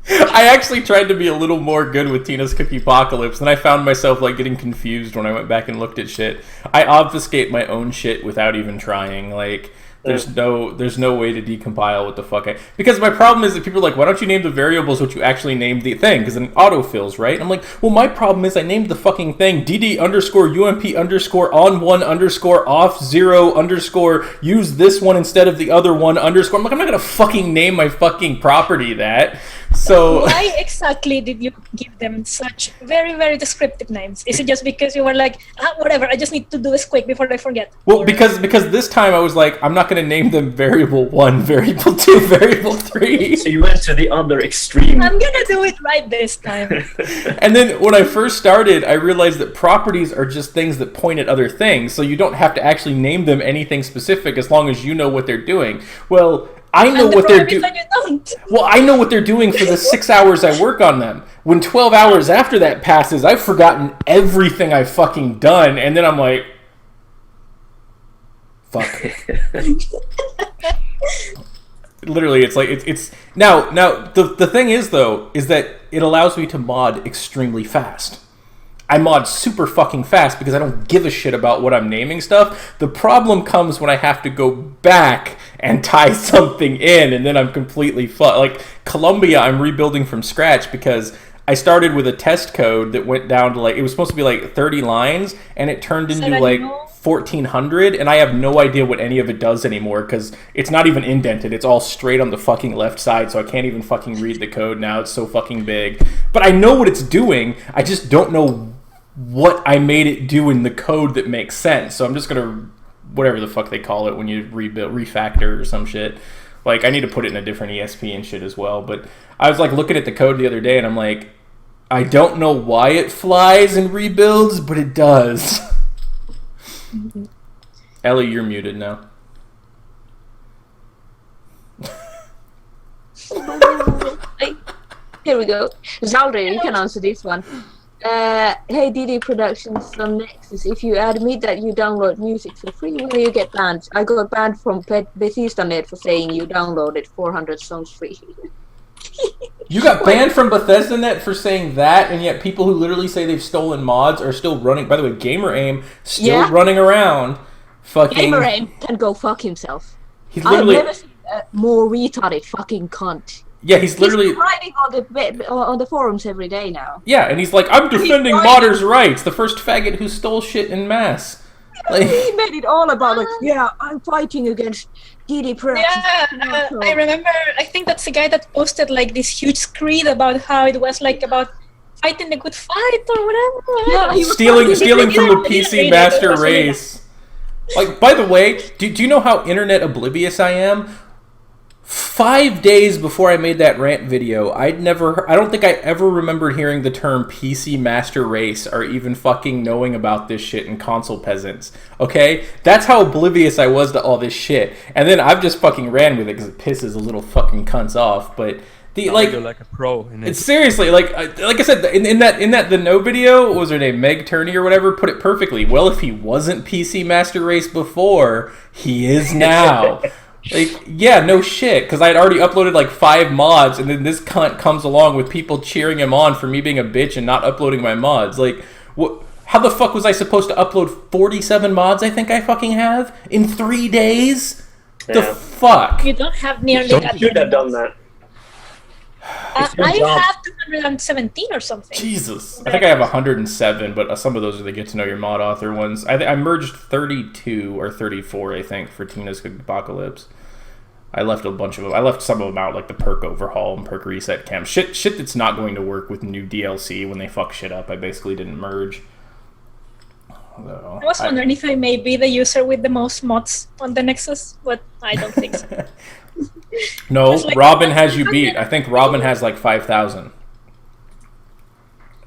I actually tried to be a little more good with Tina's Cookie Apocalypse, and I found myself like getting confused when I went back and looked at shit. I obfuscate my own shit without even trying. Like there's no way to decompile what the fuck because my problem is that people are like, why don't you name the variables what you actually named the thing? Because then autofills, right? I'm like, well, my problem is I named the fucking thing DD underscore UMP underscore on 1 underscore off 0 underscore use this one instead of the other one underscore. I'm like, I'm not gonna fucking name my fucking property that. So why exactly did you give them such very, very descriptive names? Is it just because you were like, whatever, I just need to do this quick before I forget? Well, because this time I was like, I'm not going to name them variable 1, variable 2, variable 3. So you went to the other extreme. I'm going to do it right this time. And then when I first started, I realized that properties are just things that point at other things, so you don't have to actually name them anything specific as long as you know what they're doing. Well, I know what they're doing. Well, I know what they're doing for the 6 hours I work on them. When 12 hours after that passes, I've forgotten everything I've fucking done, and then I'm like, fuck. Literally, it's like it's now the thing is though is that it allows me to mod extremely fast. I mod super fucking fast because I don't give a shit about what I'm naming stuff. The problem comes when I have to go back and tie something in, and then I'm completely fucked. Like Columbia, I'm rebuilding from scratch because I started with a test code that went down to like, it was supposed to be like 30 lines, and it turned into like 1,400, and I have no idea what any of it does anymore because it's not even indented. It's all straight on the fucking left side, so I can't even fucking read the code now. It's so fucking big. But I know what it's doing. I just don't know what I made it do in the code that makes sense. So I'm just gonna, whatever the fuck they call it when you rebuild, refactor or some shit. Like I need to put it in a different ESP and shit as well. But I was like looking at the code the other day and I'm like, I don't know why it flies and rebuilds, but it does. Ellie, you're muted now. Here we go. Zaldri, you can answer this one. Hey DD Productions from Nexus, if you admit that you download music for free, will you get banned? I got banned from Bethesda.net for saying you downloaded 400 songs free. You got banned from Bethesda.net for saying that, and yet people who literally say they've stolen mods are still running. By the way, GamerAim still running around. Fucking GamerAim can go fuck himself. He's literally... I've never seen a more retarded fucking cunt. Yeah, he's literally writing on the forums every day now. Yeah, and he's like, I'm defending modders' rights. The first faggot who stole shit in mass. Like, he made it all about like, yeah, I'm fighting against DD Productions. Yeah, I remember. I think that's the guy that posted like this huge screed about how it was like about fighting the good fight or whatever. Yeah, he was stealing from the PC master race. Like, by the way, do you know how internet oblivious I am? 5 days before I made that rant video, I don't think I ever remembered hearing the term PC Master Race or even fucking knowing about this shit in Console Peasants. Okay? That's how oblivious I was to all this shit. And then I've just fucking ran with it because it pisses a little fucking cunts off. But you're like a pro in it. It's seriously, like I said, in that the No video, what was her name, Meg Turney or whatever, put it perfectly. Well, if he wasn't PC Master Race before, he is now. Like, yeah, no shit, because I had already uploaded like 5 mods, and then this cunt comes along with people cheering him on for me being a bitch and not uploading my mods. Like, what? How the fuck was I supposed to upload 47 mods I think I fucking have in 3 days? Yeah. The fuck? You don't have nearly that. You should have done that. I have 217 or something. Jesus. I think I have 107, but some of those are the get to know your mod author ones. I merged 32 or 34, I think, for Tina's Apocalypse. I left a bunch of them. I left some of them out, like the perk overhaul and perk reset camp. Shit that's not going to work with new DLC when they fuck shit up. I basically didn't merge. I was wondering if I may be the user with the most mods on the Nexus, but I don't think so. No, like, Robin has you beat. I think Robin has like 5,000.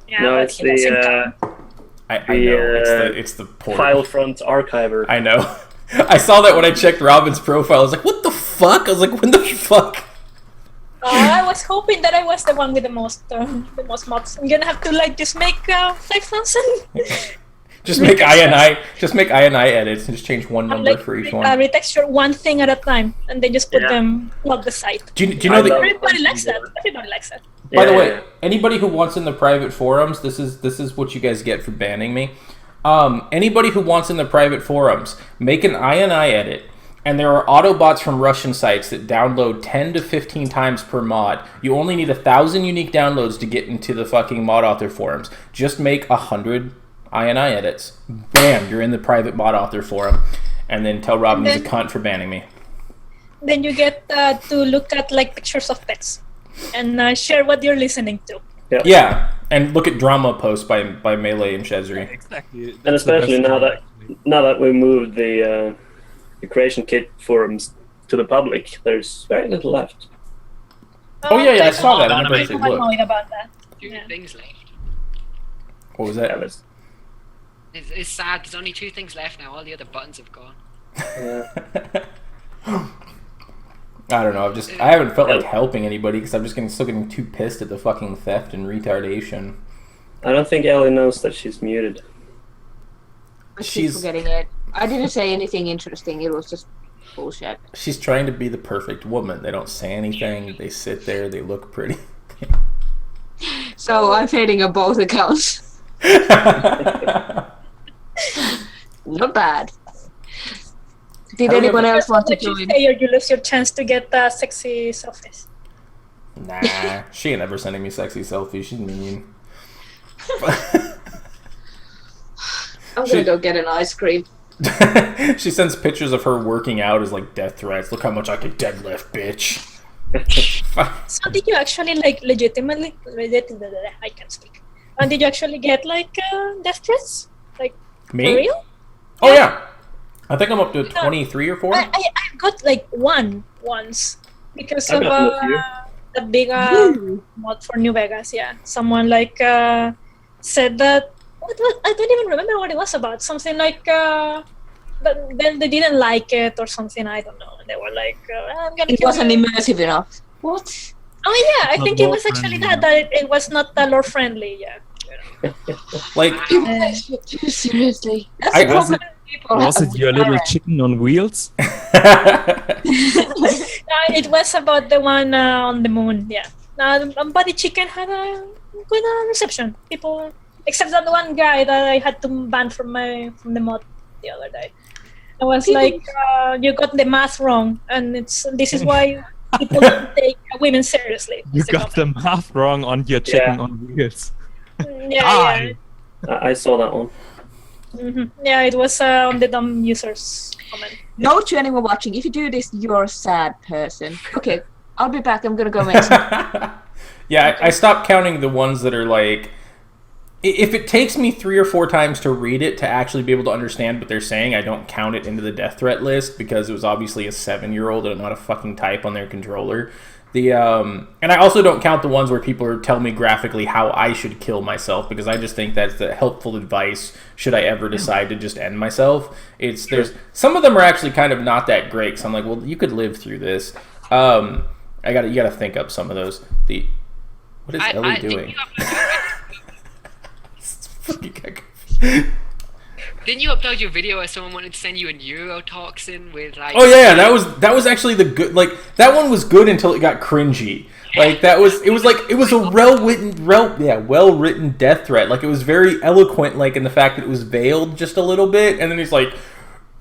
Yeah, no, it's the I know it's the port. File front archiver. I know. I saw that when I checked Robin's profile. I was like, what the fuck? I was like, when the fuck? I was hoping that I was the one with the most mods. I'm gonna have to like just make 5,000. Just make INI edits and just change one number like, for each one. Retexture one thing at a time, and then just put them plug the site. Do you know everybody likes that? Everybody likes that. By the way, anybody who wants in the private forums, this is what you guys get for banning me. Anybody who wants in the private forums, make an INI edit. And there are Autobots from Russian sites that download 10 to 15 times per mod. You only need 1,000 unique downloads to get into the fucking mod author forums. Just make 100 INI edits. Bam, you're in the private mod author forum. And then tell Robin he's a cunt for banning me. Then you get to look at like pictures of pets and share what you're listening to. Yeah, and look at drama posts by Melee and Chesri. Yeah, exactly. And especially now that we moved the creation kit forums to the public, there's very little left. Oh yeah, I saw that. I never actually looked. About that. Two things left. What was that? It's sad. There's only 2 things left now. All the other buttons have gone. I don't know. I haven't felt like helping anybody because I'm just still getting too pissed at the fucking theft and retardation. I don't think Ellie knows that she's muted. She's forgetting it. I didn't say anything interesting. It was just bullshit. She's trying to be the perfect woman. They don't say anything. They sit there. They look pretty. So I'm fading on both accounts. Not bad. Did anyone else want to join? You lose your chance to get sexy selfies. Nah, she ain't ever sending me sexy selfies. She's mean. I'm gonna go get an ice cream. She sends pictures of her working out as like death threats. Look how much I can deadlift, bitch. So did you actually like legitimately? I can't speak. And did you actually get like death threats? Like me? For real? Oh yeah. I think I'm up to 23 or 4. I got like one once because of the big mod for New Vegas. Yeah, someone like said that. I don't even remember what it was about. Something like, but then they didn't like it or something. I don't know. They were like, "I'm gonna." It wasn't immersive enough. What? Oh yeah, I think it was actually that it was not lore friendly. Yeah. Like, seriously, that's I the problem. Was it your little chicken on wheels? It was about the one on the moon. Yeah. Body Chicken had a good reception. People. Except that one guy that I had to ban from the mod the other day. I was like, you got the math wrong, and this is why people don't take women seriously. You got the math wrong on your chicken on wheels. Yeah. I saw that one. Mm-hmm. Yeah, it was on the dumb users comment. Note to anyone watching: if you do this, you're a sad person. Okay, I'll be back. I'm gonna go make some. Yeah, I stopped counting the ones that are like. If it takes me 3 or 4 times to read it to actually be able to understand what they're saying, I don't count it into the death threat list because it was obviously a 7-year-old and not a fucking type on their controller. And I also don't count the ones where people are telling me graphically how I should kill myself because I just think that's the helpful advice should I ever decide to just end myself. There's some of them are actually kind of not that great. So I'm like, well, you could live through this. You gotta think up some of those. What is Ellie doing? Didn't you upload your video where someone wanted to send you a neurotoxin with like? Oh yeah, that was actually the good. Like that one was good until it got cringy. Like it was a well written death threat. Like it was very eloquent. Like in the fact that it was veiled just a little bit, and then he's like,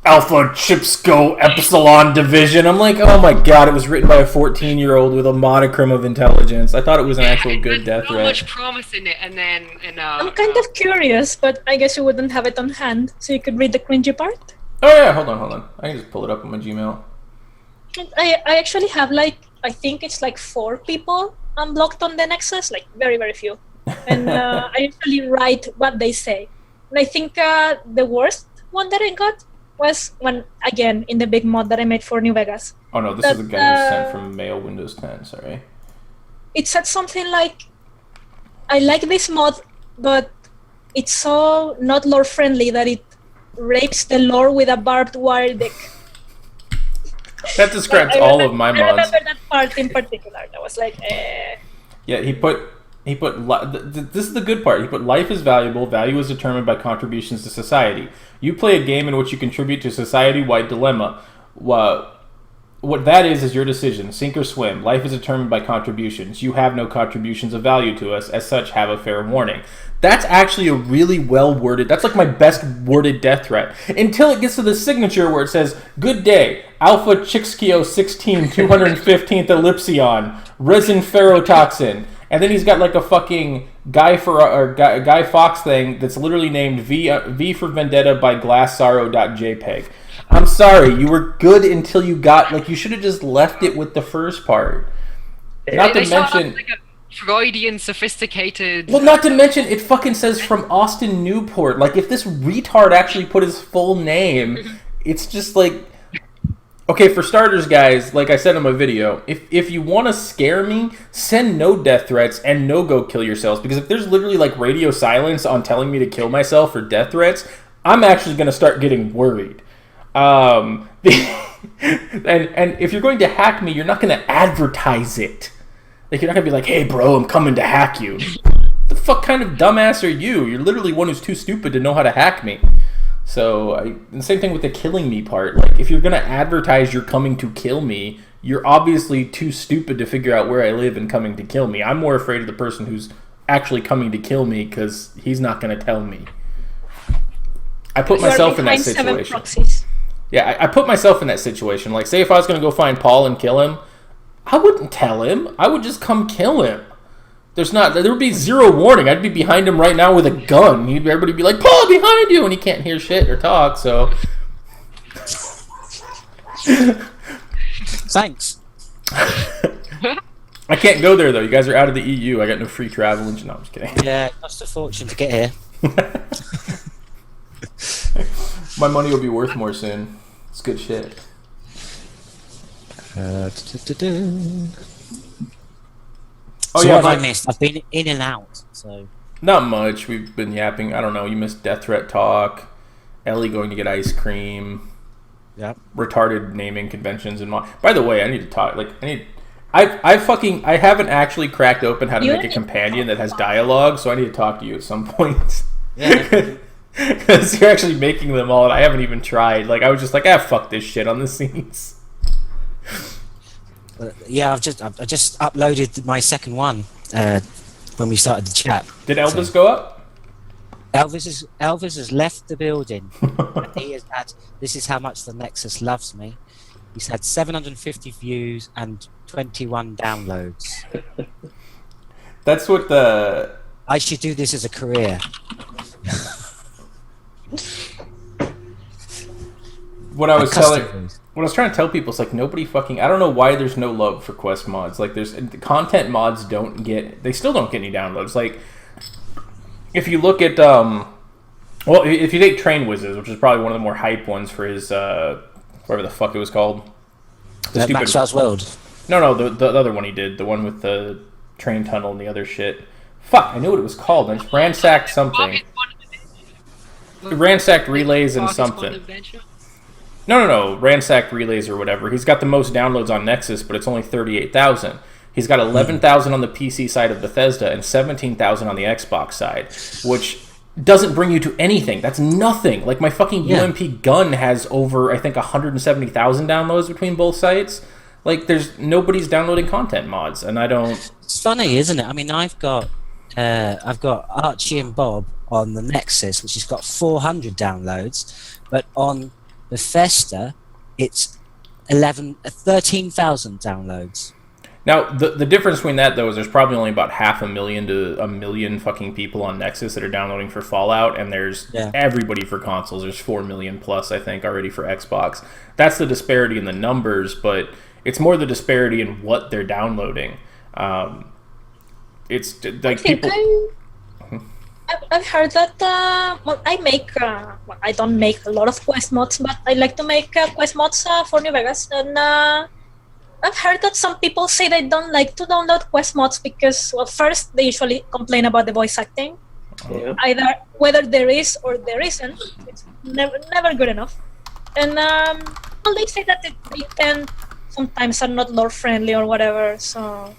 Alpha Chips Go Epsilon Division. I'm like, oh my god, it was written by a 14-year-old with a modicum of intelligence. I thought it was an actual good death threat. So much promise in it, and then I'm kind of curious, but I guess you wouldn't have it on hand, so you could read the cringy part. Oh yeah, hold on. I can just pull it up on my Gmail. I actually have like I think it's like 4 people unblocked on the Nexus, like very very few, and I usually write what they say. And I think the worst one that I got was when again in the big mod that I made for New Vegas. Oh no, this is the guy who sent from Mail Windows 10. Sorry. It said something like, "I like this mod, but it's so not lore friendly that it rapes the lore with a barbed wire dick. That describes all of my I mods. remember that part in particular. That was like, Yeah, he put this is the good part. He put life is valuable. Value is determined by contributions to society. You play a game in which you contribute to society-wide dilemma. What that is your decision. Sink or swim. Life is determined by contributions. You have no contributions of value to us. As such, have a fair warning. That's actually a really well-worded... That's like my best worded death threat. Until it gets to the signature where it says, Good day, Alpha Chixkio 16, 215th Ellipsion, resin ferrotoxin. And then he's got like a fucking Guy Fawkes thing that's literally named V for Vendetta by Glasssorrow.jpg. I'm sorry, you were good until you got... Like, you should have just left it with the first part. Not to mention... Like a Freudian, sophisticated... Well, not to mention, it fucking says from Austin Newport. Like, if this retard actually put his full name, it's just like... Okay, for starters, guys, like I said in my video, if you want to scare me, send no death threats and no go kill yourselves. Because if there's literally, like, radio silence on telling me to kill myself for death threats, I'm actually going to start getting worried. And if you're going to hack me, you're not going to advertise it. Like, you're not going to be like, hey, bro, I'm coming to hack you. The fuck kind of dumbass are you? You're literally one who's too stupid to know how to hack me. So, and the same thing with the killing me part. Like, if you're going to advertise you're coming to kill me, you're obviously too stupid to figure out where I live and coming to kill me. I'm more afraid of the person who's actually coming to kill me because he's not going to tell me. I put myself in that situation. Yeah, I put myself in that situation. Like, say if I was going to go find Paul and kill him, I wouldn't tell him. I would just come kill him. There would be zero warning. I'd be behind him right now with a gun. Everybody would be like, Paul, behind you! And he can't hear shit or talk, so... Thanks. I can't go there, though. You guys are out of the EU. I got no free travel. No, I'm just kidding. Yeah, it cost a fortune to get here. My money will be worth more soon. It's good shit. So what have I missed? I've been in and out, so... Not much. We've been yapping. I don't know. You missed Death Threat Talk. Ellie going to get ice cream. Yep. Retarded naming conventions and by the way, I need to talk. Like, I haven't actually cracked open how to make a companion that has dialogue, so I need to talk to you at some point. Yeah. Because you're actually making them all, and I haven't even tried. Like, I was just like, fuck this shit on the scenes. Yeah, I just uploaded my second one when we started the chat. Did Elvis go up? Elvis has left the building. And he has had. This is how much the Nexus loves me. He's had 750 views and 21 downloads. That's what the... I should do this as a career. What I was trying to tell people is like nobody fucking... I don't know why there's no love for Quest mods. Like there's content mods they still don't get any downloads. Like if you look at well, if you take Train Wizards, which is probably one of the more hype ones for his whatever the fuck it was called, Maxwell's World. No, the other one he did, the one with the train tunnel and the other shit. Fuck, I knew what it was called. It's Ransacked something. Ransacked Relays and something. No. Ransacked Relays or whatever. He's got the most downloads on Nexus, but it's only 38,000. He's got 11,000 on the PC side of Bethesda and 17,000 on the Xbox side, which doesn't bring you to anything. That's nothing. Like my fucking UMP gun has over, I think, 170,000 downloads between both sites. Like nobody's downloading content mods, and I don't... It's funny, isn't it? I mean, I've got Archie and Bob on the Nexus, which has got 400 downloads, but on Bethesda, it's 13,000 downloads. Now, the difference between that, though, is there's probably only about 500,000 to 1 million fucking people on Nexus that are downloading for Fallout, and there's everybody for consoles. There's 4 million plus, I think, already for Xbox. That's the disparity in the numbers, but it's more the disparity in what they're downloading. It's like people... I've heard that, well, I don't make a lot of Quest mods, but I like to make Quest mods for New Vegas, and I've heard that some people say they don't like to download Quest mods because, well, first, they usually complain about the voice acting, Yeah. Either whether there is or there isn't, it's never good enough. And well, they say that they tend sometimes are not lore friendly or whatever, so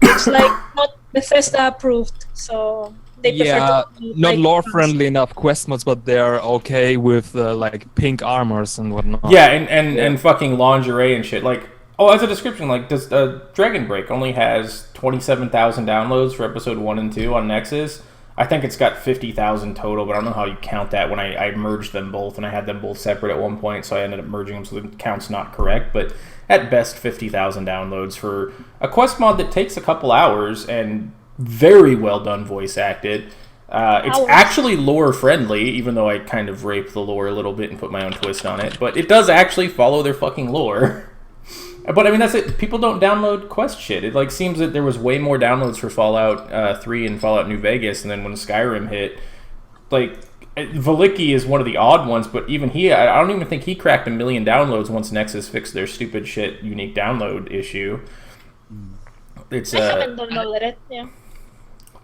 it's like not Bethesda approved. So they prefer Yeah, to do, not like, lore friendly enough quest mods, but they're okay with like pink armors and whatnot. Yeah, and fucking lingerie and shit. Like, as a description, like, does Dragon Break only has 27,000 downloads for episode 1 and 2 on Nexus? I think it's got 50,000 total, but I don't know how you count that when I merged them both, and I had them both separate at one point, so I ended up merging them, so the count's not correct, but at best 50,000 downloads for a quest mod that takes a couple hours and very well done voice acted. It's actually lore friendly, even though I kind of raped the lore a little bit and put my own twist on it, but it does actually follow their fucking lore. But I mean, that's it. People don't download quest shit. It like seems that there was way more downloads for Fallout 3 and Fallout New Vegas, and then when Skyrim hit, like Valicki is one of the odd ones, but even I don't even think he cracked 1 million downloads once Nexus fixed their stupid shit unique download issue. It's I haven't downloaded it. Yeah.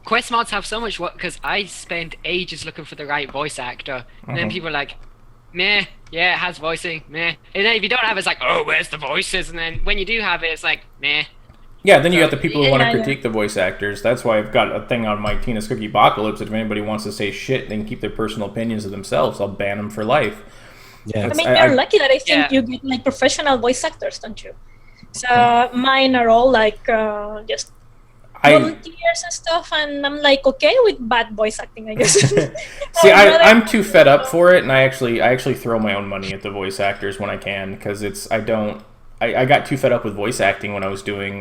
Quest mods have so much work because I spend ages looking for the right voice actor, and then people are like, meh, yeah, it has voicing, meh. And then if you don't have it, it's like, oh, where's the voices? And then when you do have it, it's like, meh. Yeah, then you got the people who want to critique the voice actors. That's why I've got a thing on my Tina's Cookie Apocalypse. If anybody wants to say shit, they can keep their personal opinions to themselves. I'll ban them for life. Yeah. I mean, you're lucky that I think you get like professional voice actors, don't you? So mine are all like just volunteers and stuff, and I'm like okay with bad voice acting, I guess. See, I'm too fed up for it, and I actually throw my own money at the voice actors when I can, because I got too fed up with voice acting when I was doing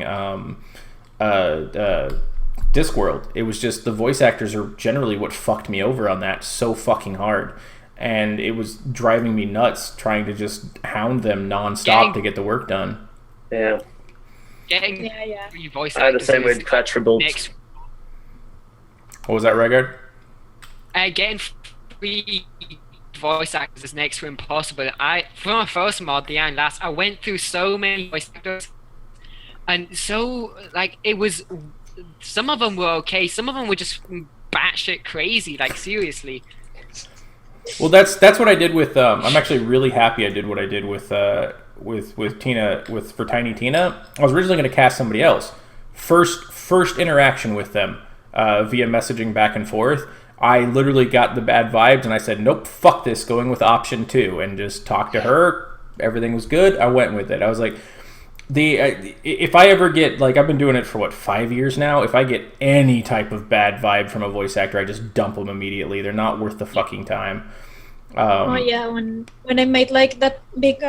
Discworld. It was just the voice actors are generally what fucked me over on that so fucking hard, and it was driving me nuts trying to just hound them nonstop to get the work done. Yeah. Getting free voice I had the actors same with is Catchable. What was that, Regard? Getting free voice actors is next to impossible. For my first mod, the Iron Last, I went through so many voice actors, and so like it was. Some of them were okay. Some of them were just batshit crazy. Like seriously. Well, that's what I did with. I'm actually really happy I did what I did with Tina for Tiny Tina. I was originally going to cast somebody else. First interaction with them via messaging back and forth, I literally got the bad vibes, and I said, nope, fuck this, going with option 2, and just talked to her. Everything was good. I went with it. I was like, if I ever get, like, I've been doing it for 5 years now. If I get any type of bad vibe from a voice actor, I just dump them immediately. They're not worth the fucking time. When I made like that big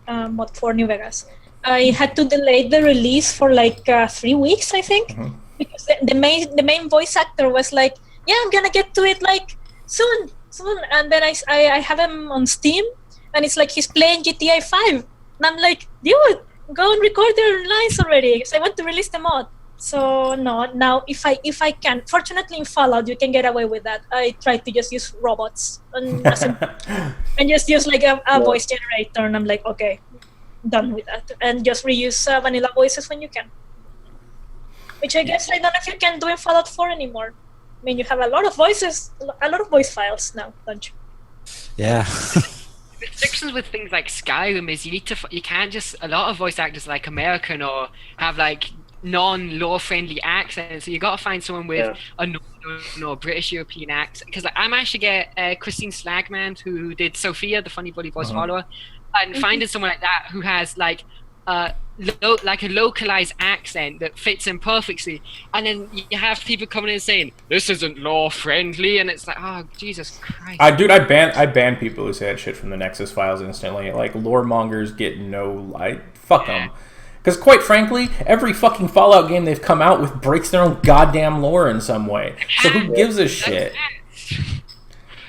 mod for New Vegas, I had to delay the release for like 3 weeks, I think, because the main voice actor was like, yeah, I'm gonna get to it like soon, and then I have him on Steam, and it's like he's playing GTA 5, and I'm like, dude, go and record your lines already, because I want to release the mod. So no, now if I can, fortunately in Fallout you can get away with that. I try to just use robots and just use like a voice generator, and I'm like, okay, done with that, and just reuse vanilla voices when you can. Which I guess I don't know if you can do in Fallout 4 anymore. I mean, you have a lot of voices, a lot of voice files now, don't you? Yeah. The restrictions with things like Skyrim is you can't just, a lot of voice actors like American or have like non-law friendly accents, so you got to find someone with a Northern or British European accent. Because like, I managed to get Christine Slagman, who did Sophia, the funny body voice follower, and finding someone like that who has like a localized accent that fits in perfectly, and then you have people coming in saying this isn't law friendly, and it's like, oh Jesus Christ. I ban people who say that shit from the Nexus files instantly. Like, lore mongers get fuck them. Because quite frankly, every fucking Fallout game they've come out with breaks their own goddamn lore in some way. So who gives a shit?